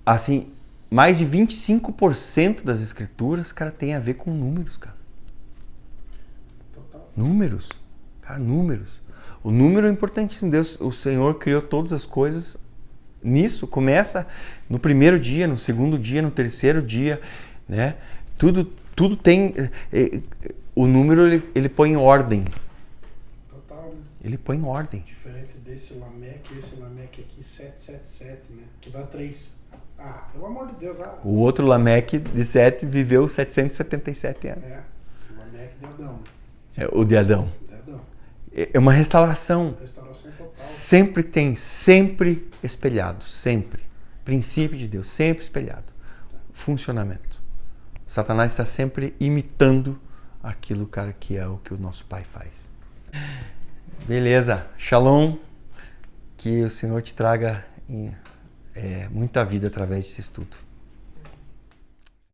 Assim, mais de 25% das escrituras, cara, tem a ver com números, cara. Total. Números. Cara, números. O número é importantíssimo. Deus, o Senhor criou todas as coisas nisso. Começa no primeiro dia, no segundo dia, no terceiro dia, né? Tudo tem... O número, ele põe em ordem. Total, né? Ele põe em ordem. Diferente desse Lameque, esse Lameque aqui, 777, né? Que dá 3. Ah, pelo amor de Deus. O outro Lameque de 7 viveu 777 anos. O Lameque de Adão. O de Adão. É uma restauração. Restauração total. Sempre espelhado. Sempre. Princípio de Deus, sempre espelhado. Funcionamento. Satanás está sempre imitando aquilo, cara, que é o que o nosso Pai faz. Beleza. Shalom. Que o Senhor te traga muita vida através desse estudo.